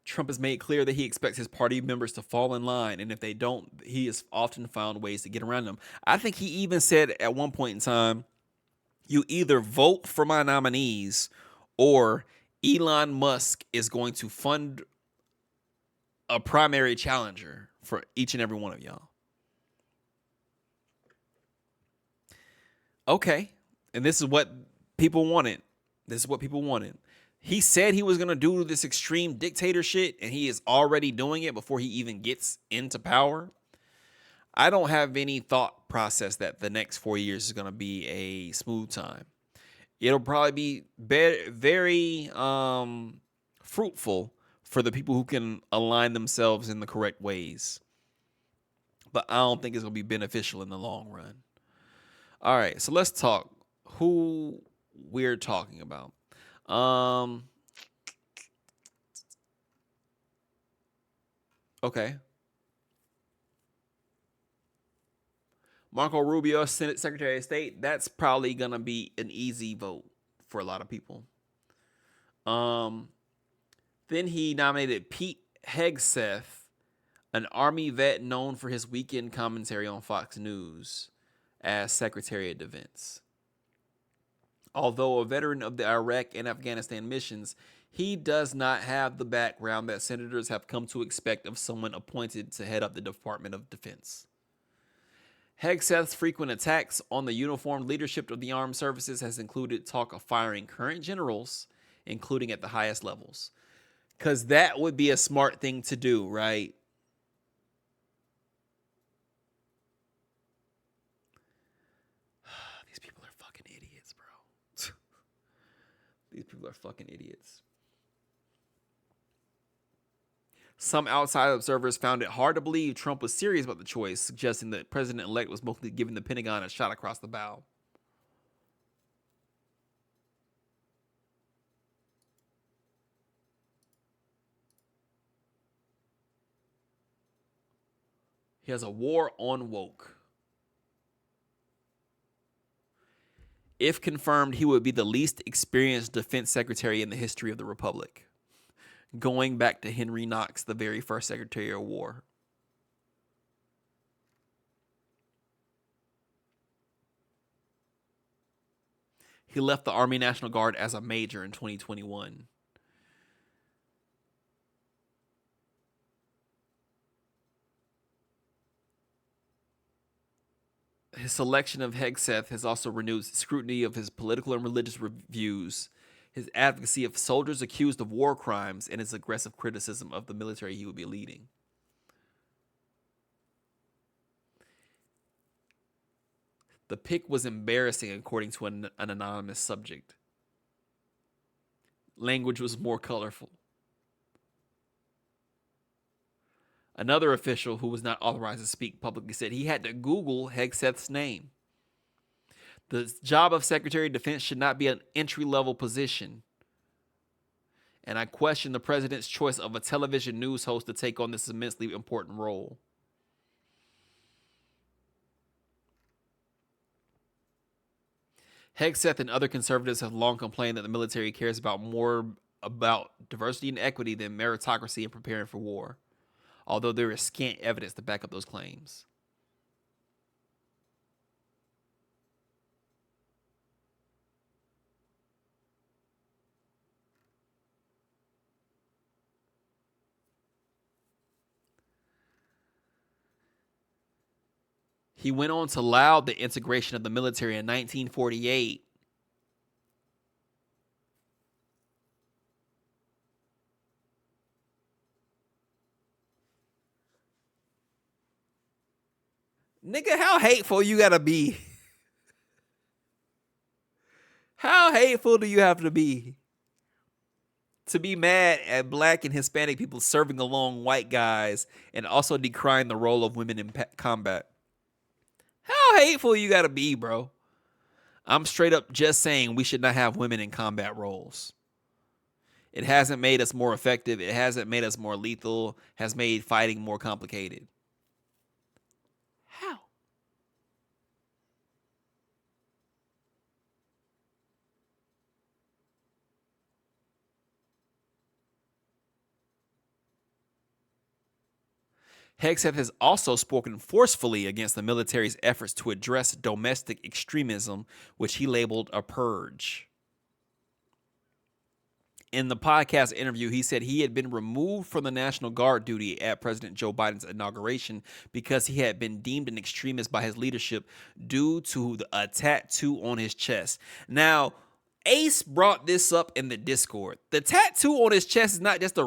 Trump has made clear that he expects his party members to fall in line, and if they don't, he has often found ways to get around them. I think he even said at one point in time, you either vote for my nominees or Elon Musk is going to fund a primary challenger for each and every one of y'all. Okay. And this is what people wanted. This is what people wanted. He said he was going to do this extreme dictator shit, and he is already doing it before he even gets into power. I don't have any thought process that the next 4 years is going to be a smooth time. It'll probably be very fruitful for the people who can align themselves in the correct ways. But I don't think it's going to be beneficial in the long run. All right, so let's talk who we're talking about. Okay. Marco Rubio, Senate Secretary of State, that's probably going to be an easy vote for a lot of people. Then he nominated Pete Hegseth, an Army vet known for his weekend commentary on Fox News, as Secretary of Defense. Although a veteran of the Iraq and Afghanistan missions, he does not have the background that senators have come to expect of someone appointed to head up the Department of Defense. Hegseth's frequent attacks on the uniformed leadership of the armed services has included talk of firing current generals, including at the highest levels. Because that would be a smart thing to do, right? These people are fucking idiots, bro. These people are fucking idiots. Some outside observers found it hard to believe Trump was serious about the choice, suggesting that President-elect was mostly giving the Pentagon a shot across the bow. He has a war on woke. If confirmed, he would be the least experienced defense secretary in the history of the Republic, going back to Henry Knox, the very first Secretary of War. He left the Army National Guard as a major in 2021. His selection of Hegseth has also renewed scrutiny of his political and religious views, his advocacy of soldiers accused of war crimes, and his aggressive criticism of the military he would be leading. The pick was embarrassing, according to an anonymous subject. Language was more colorful. Another official who was not authorized to speak publicly said he had to Google Hegseth's name. The job of Secretary of Defense should not be an entry-level position. And I question the president's choice of a television news host to take on this immensely important role. Hegseth and other conservatives have long complained that the military cares more about diversity and equity than meritocracy and preparing for war, although there is scant evidence to back up those claims. He went on to laud the integration of the military in 1948. Nigga, how hateful you gotta be? How hateful do you have to be mad at black and Hispanic people serving along white guys and also decrying the role of women in combat? How hateful you gotta be, bro? I'm straight up just saying we should not have women in combat roles. It hasn't made us more effective. It hasn't made us more lethal. Has made fighting more complicated. How? Hegseth has also spoken forcefully against the military's efforts to address domestic extremism, which he labeled a purge. In the podcast interview, he said he had been removed from the National Guard duty at President Joe Biden's inauguration because he had been deemed an extremist by his leadership due to a tattoo on his chest. Now, Ace brought this up in the Discord. The tattoo on his chest is not just a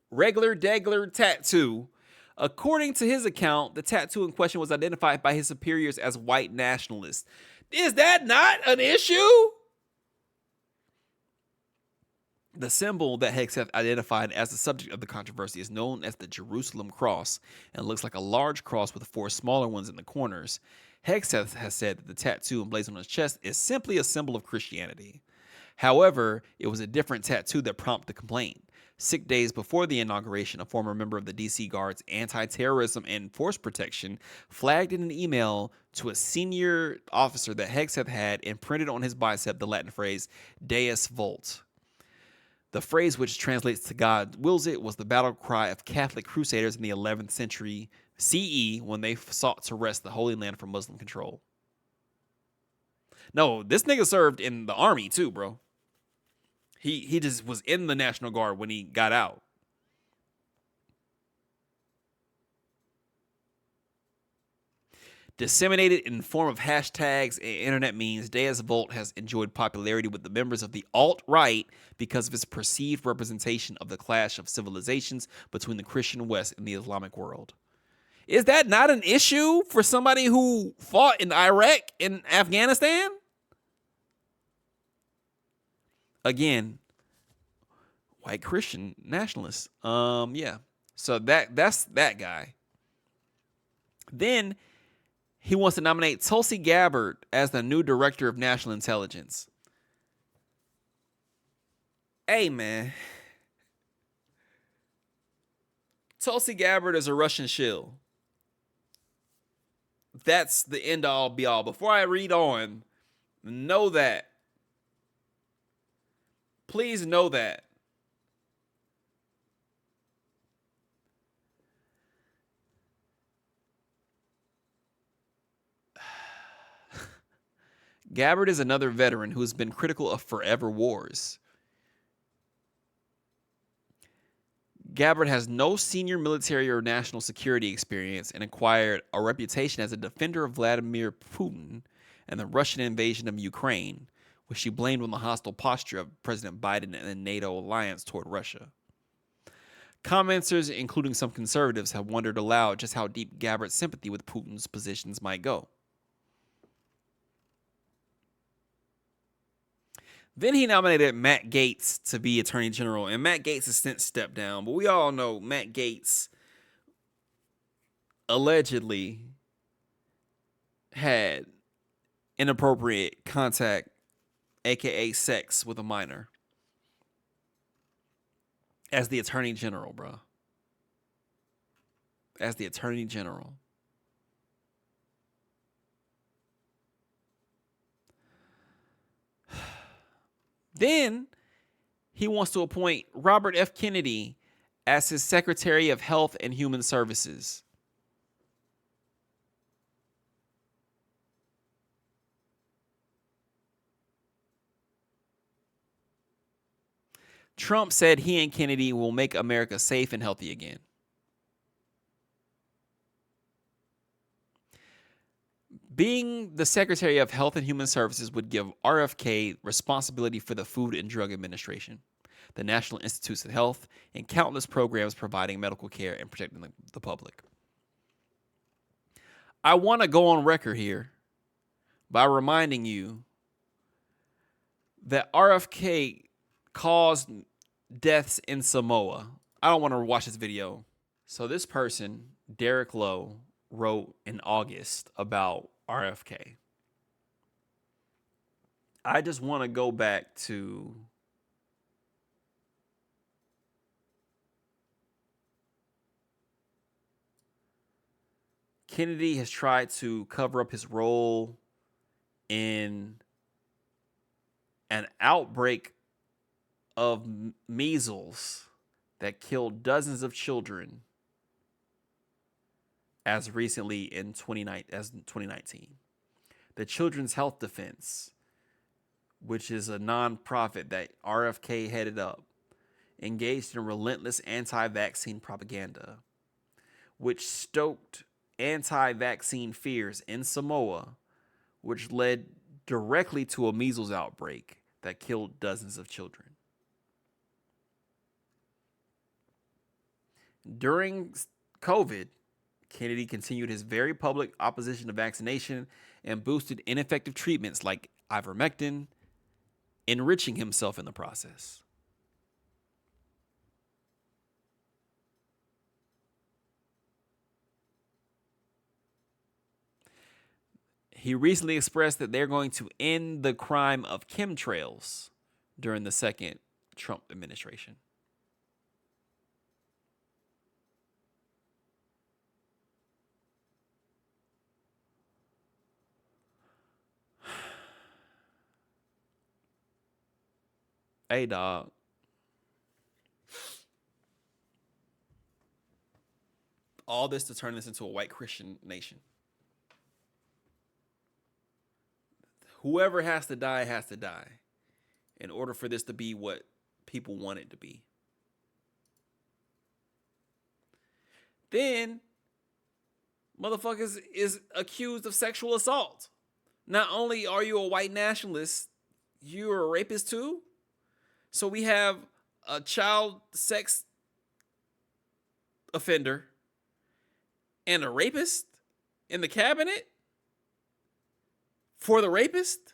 regular degler tattoo. According to his account, the tattoo in question was identified by his superiors as white nationalists. Is that not an issue? The symbol that Hegseth identified as the subject of the controversy is known as the Jerusalem Cross and looks like a large cross with 4 smaller ones in the corners. Hegseth has said that the tattoo emblazoned on his chest is simply a symbol of Christianity. However, it was a different tattoo that prompted the complaint. 6 days before the inauguration, a former member of the D.C. Guard's anti-terrorism and force protection flagged in an email to a senior officer that Hegseth had imprinted on his bicep the Latin phrase Deus Vult. The phrase, which translates to God wills it, was the battle cry of Catholic crusaders in the 11th century CE when they sought to wrest the Holy Land from Muslim control. No, this nigga served in the army too, bro. He just was in the National Guard when he got out. Disseminated in the form of hashtags and internet memes, Deus Vult has enjoyed popularity with the members of the alt-right because of its perceived representation of the clash of civilizations between the Christian West and the Islamic world. Is that not an issue for somebody who fought in Iraq and Afghanistan? Again, white Christian nationalists. Yeah. So that's that guy. Then he wants to nominate Tulsi Gabbard as the new director of national intelligence. Hey, man. Tulsi Gabbard is a Russian shill. That's the end all be all. Before I read on, know that. Please know that. Gabbard is another veteran who has been critical of forever wars. Gabbard has no senior military or national security experience and acquired a reputation as a defender of Vladimir Putin and the Russian invasion of Ukraine, which she blamed on the hostile posture of President Biden and the NATO alliance toward Russia. Commenters, including some conservatives, have wondered aloud just how deep Gabbard's sympathy with Putin's positions might go. Then he nominated Matt Gaetz to be Attorney General, and Matt Gaetz has since stepped down. But we all know Matt Gaetz allegedly had inappropriate contact, aka sex, with a minor as the Attorney General, bro. As the Attorney General. Then he wants to appoint Robert F. Kennedy as his Secretary of Health and Human Services. Trump said he and Kennedy will make America safe and healthy again. Being the Secretary of Health and Human Services would give RFK responsibility for the Food and Drug Administration, the National Institutes of Health, and countless programs providing medical care and protecting the public. I want to go on record here by reminding you that RFK caused deaths in Samoa. I don't want to watch this video. So this person, Derek Lowe, wrote in August about RFK. I just want to go back to Kennedy has tried to cover up his role in an outbreak of measles that killed dozens of children as recently in 2019. The Children's Health Defense, which is a nonprofit that RFK headed up, engaged in relentless anti-vaccine propaganda, which stoked anti-vaccine fears in Samoa, which led directly to a measles outbreak that killed dozens of children. During COVID, Kennedy continued his very public opposition to vaccination and boosted ineffective treatments like ivermectin, enriching himself in the process. He recently expressed that they're going to end the crime of chemtrails during the second Trump administration. Hey, dog. All this to turn this into a white Christian nation. Whoever has to die in order for this to be what people want it to be. Then, motherfuckers is accused of sexual assault. Not only are you a white nationalist, you're a rapist too. So we have a child sex offender and a rapist in the cabinet for the rapist?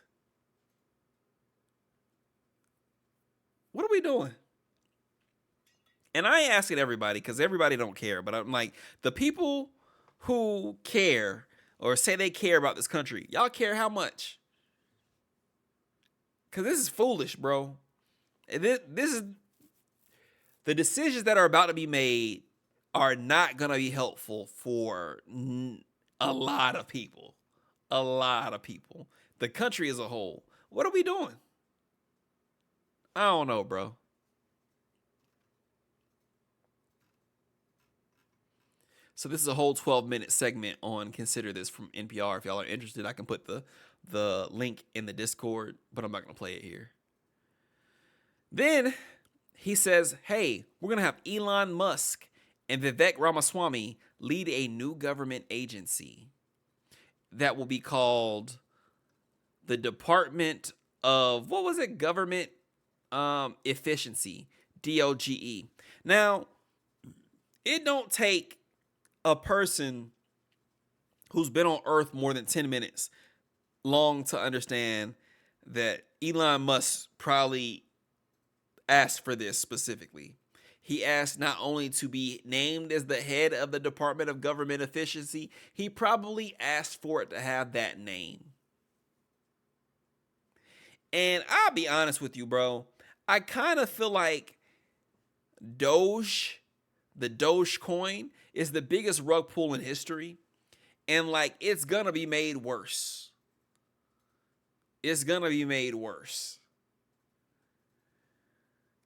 What are we doing? And I ain't asking everybody because everybody don't care. But I'm like, the people who care or say they care about this country, y'all care how much? Because this is foolish, bro. This is the decisions that are about to be made are not going to be helpful for a lot of people. A lot of people. The country as a whole. What are we doing? I don't know, bro. So this is a whole 12-minute segment on Consider This from NPR. If y'all are interested, I can put the link in the Discord, but I'm not going to play it here. Then he says, hey, we're going to have Elon Musk and Vivek Ramaswamy lead a new government agency that will be called the Department of, what was it? Government Efficiency, DOGE. Now, it don't take a person who's been on Earth more than 10 minutes long to understand that Elon Musk probably asked for this specifically. He asked not only to be named as the head of the Department of Government Efficiency, he probably asked for it to have that name. And I'll be honest with you, bro. I kind of feel like Doge, the Doge coin, is the biggest rug pull in history. And like, it's gonna be made worse. It's gonna be made worse.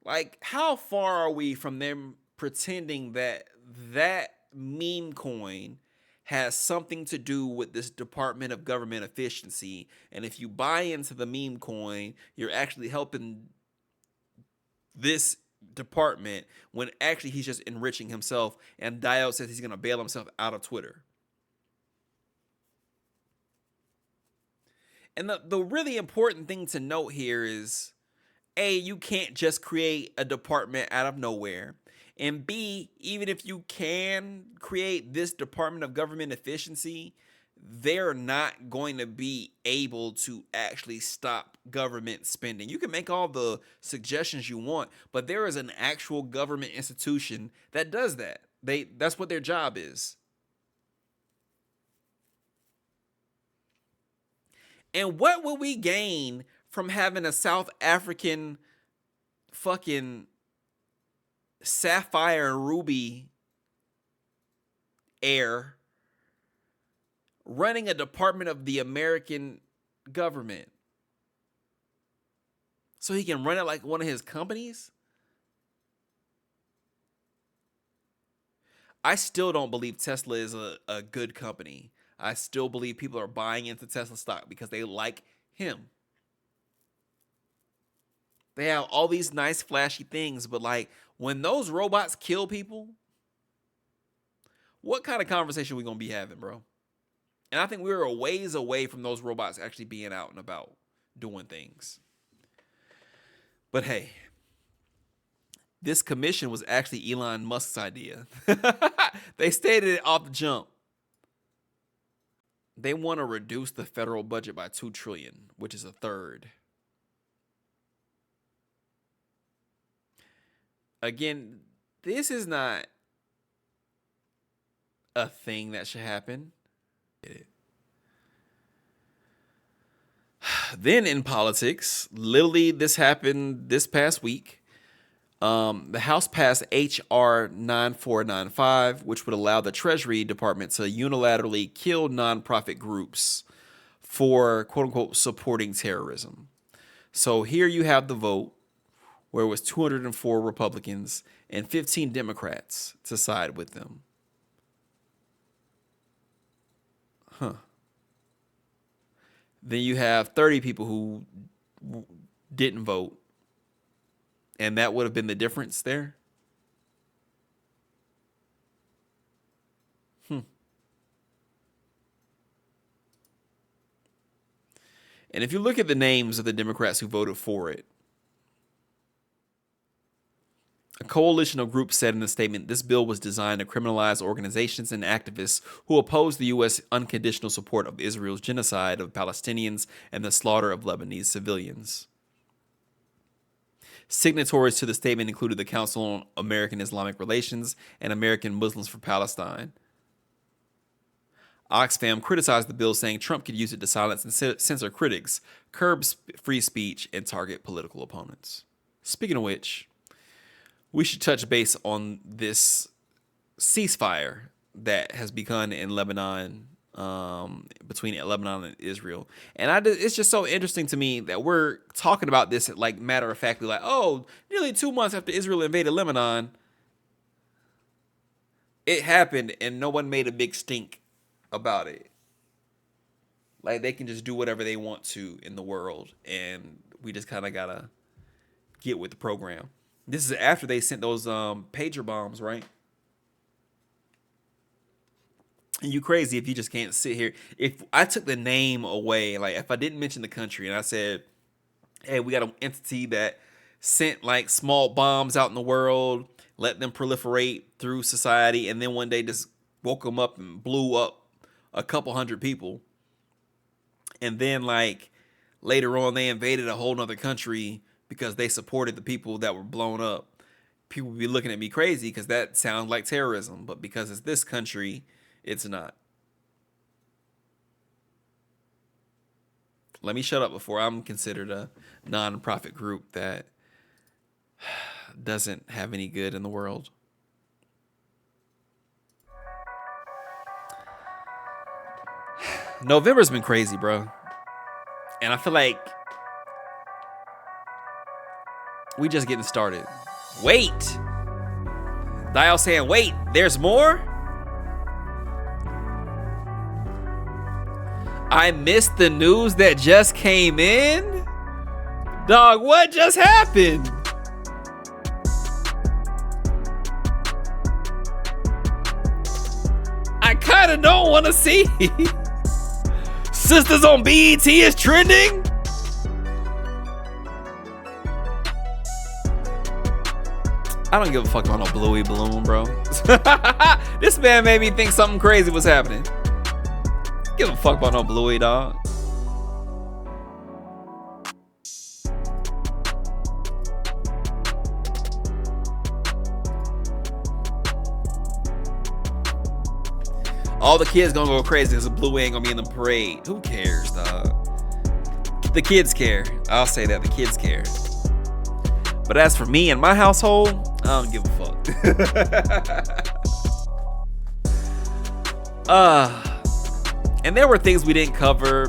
Like, how far are we from them pretending that that meme coin has something to do with this Department of Government Efficiency? And if you buy into the meme coin, you're actually helping this department when actually he's just enriching himself. And Diode says he's going to bail himself out of Twitter. And the really important thing to note here is, A, you can't just create a department out of nowhere. And B, even if you can create this Department of Government Efficiency, they're not going to be able to actually stop government spending. You can make all the suggestions you want, but there is an actual government institution that does that. That's what their job is. And what will we gain from having a South African fucking sapphire and ruby heir running a department of the American government so he can run it like one of his companies? I still don't believe Tesla is a good company. I still believe people are buying into Tesla stock because they like him. They have all these nice flashy things, but like, when those robots kill people, what kind of conversation are we going to be having, bro? And I think we're a ways away from those robots actually being out and about doing things. But hey, this commission was actually Elon Musk's idea. They stated it off the jump. They want to reduce the federal budget by $2 trillion, which is a third. Again, this is not a thing that should happen. Then in politics, literally this happened this past week. The House passed H.R. 9495, which would allow the Treasury Department to unilaterally kill nonprofit groups for, quote unquote, supporting terrorism. So here you have the vote, where it was 204 Republicans and 15 Democrats to side with them. Then you have 30 people who didn't vote. And that would have been the difference there. And if you look at the names of the Democrats who voted for it, a coalition of groups said in the statement, this bill was designed to criminalize organizations and activists who oppose the U.S. unconditional support of Israel's genocide of Palestinians and the slaughter of Lebanese civilians. Signatories to the statement included the Council on American Islamic Relations and American Muslims for Palestine. Oxfam criticized the bill, saying Trump could use it to silence and censor critics, curb free speech, and target political opponents. Speaking of which, we should touch base on this ceasefire that has begun in Lebanon, between Lebanon and Israel. And it's just so interesting to me that we're talking about this like matter of factly, like, oh, nearly 2 months after Israel invaded Lebanon, it happened and no one made a big stink about it. Like, they can just do whatever they want to in the world, and we just kind of gotta get with the program. This is after they sent those pager bombs, right? And you crazy if you just can't sit here. If I took the name away, like if I didn't mention the country and I said, hey, we got an entity that sent like small bombs out in the world, let them proliferate through society, and then one day just woke them up and blew up a couple hundred people. And then like later on they invaded a whole nother country because they supported the people that were blown up, people would be looking at me crazy because that sounds like terrorism. But because it's this country, it's not. Let me shut up before I'm considered a non-profit group that doesn't have any good in the world. November's been crazy, bro. And I feel like we just getting started. Wait. Dial saying, wait, there's more? I missed the news that just came in? Dog, what just happened? I kind of don't want to see. Sisters on BET is trending? I don't give a fuck about no Bluey balloon, bro. This man made me think something crazy was happening. Give a fuck about no Bluey, dog. All the kids gonna go crazy because the Bluey ain't gonna be in the parade. Who cares, dog? The kids care. I'll say that, the kids care. But as for me and my household, I don't give a fuck. And there were things we didn't cover.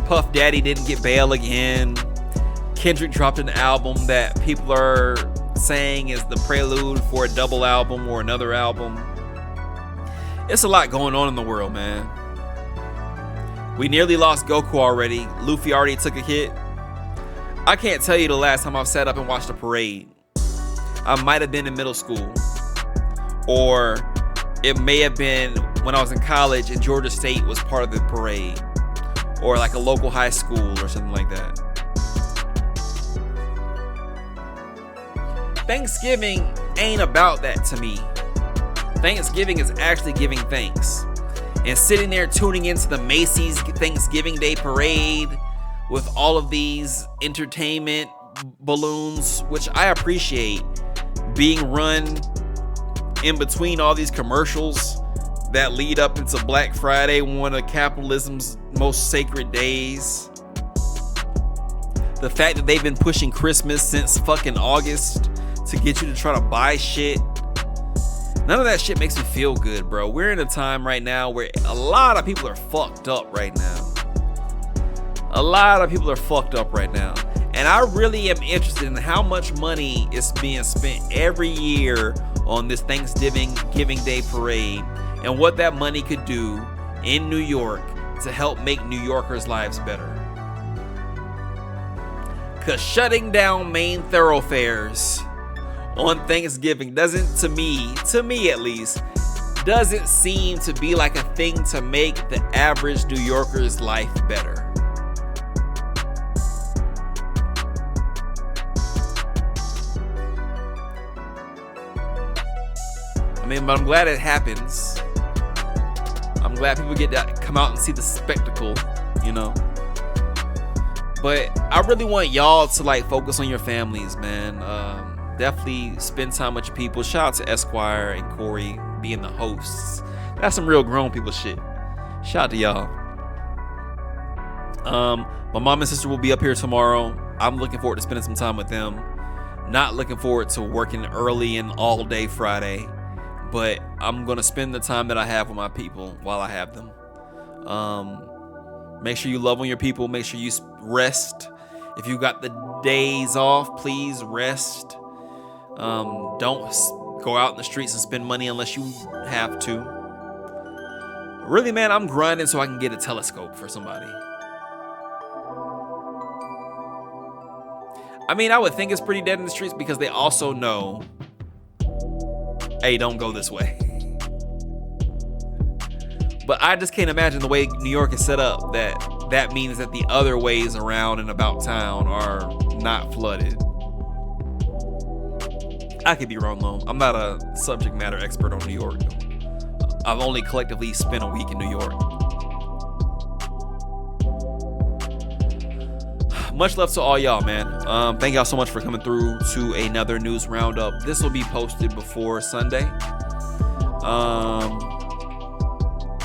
Puff Daddy didn't get bail again. Kendrick dropped an album that people are saying is the prelude for a double album or another album. It's a lot going on in the world, man. We nearly lost Goku already. Luffy already took a hit. I can't tell you the last time I've sat up and watched a parade. I might have been in middle school. Or it may have been when I was in college and Georgia State was part of the parade. Or like a local high school or something like that. Thanksgiving ain't about that to me. Thanksgiving is actually giving thanks. And sitting there tuning into the Macy's Thanksgiving Day Parade with all of these entertainment balloons, which I appreciate, being run in between all these commercials that lead up into Black Friday, one of capitalism's most sacred days. The fact that they've been pushing Christmas since fucking August to get you to try to buy shit. None of that shit makes me feel good, bro. We're in a time right now where a lot of people are fucked up right now. A lot of people are fucked up right now. And I really am interested in how much money is being spent every year on this Thanksgiving Day parade and what that money could do in New York to help make New Yorkers' lives better. Because shutting down main thoroughfares on Thanksgiving doesn't, to me at least, doesn't seem to be like a thing to make the average New Yorker's life better. I mean, but I'm glad it happens. I'm glad people get to come out and see the spectacle, you know. But I really want y'all to like focus on your families, man. Definitely spend time with your people. Shout out to Esquire and Corey being the hosts. That's some real grown people shit. Shout out to y'all. My mom and sister will be up here tomorrow. I'm looking forward to spending some time with them. Not looking forward to working early and all day Friday. But I'm going to spend the time that I have with my people while I have them. Make sure you love on your people. Make sure you rest. If you got the days off, please rest. Don't go out in the streets and spend money unless you have to. Really, man, I'm grinding so I can get a telescope for somebody. I mean, I would think it's pretty dead in the streets because they also know, hey, don't go this way. But I just can't imagine the way New York is set up that means that the other ways around and about town are not flooded. I could be wrong though. I'm not a subject matter expert on New York. I've only collectively spent a week in New York. much love to all y'all, man. Thank y'all so much for coming through to another news roundup. This will be posted before Sunday.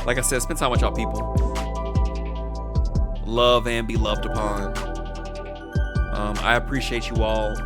Like I said, spend time with y'all people. Love and be loved upon. I appreciate you all.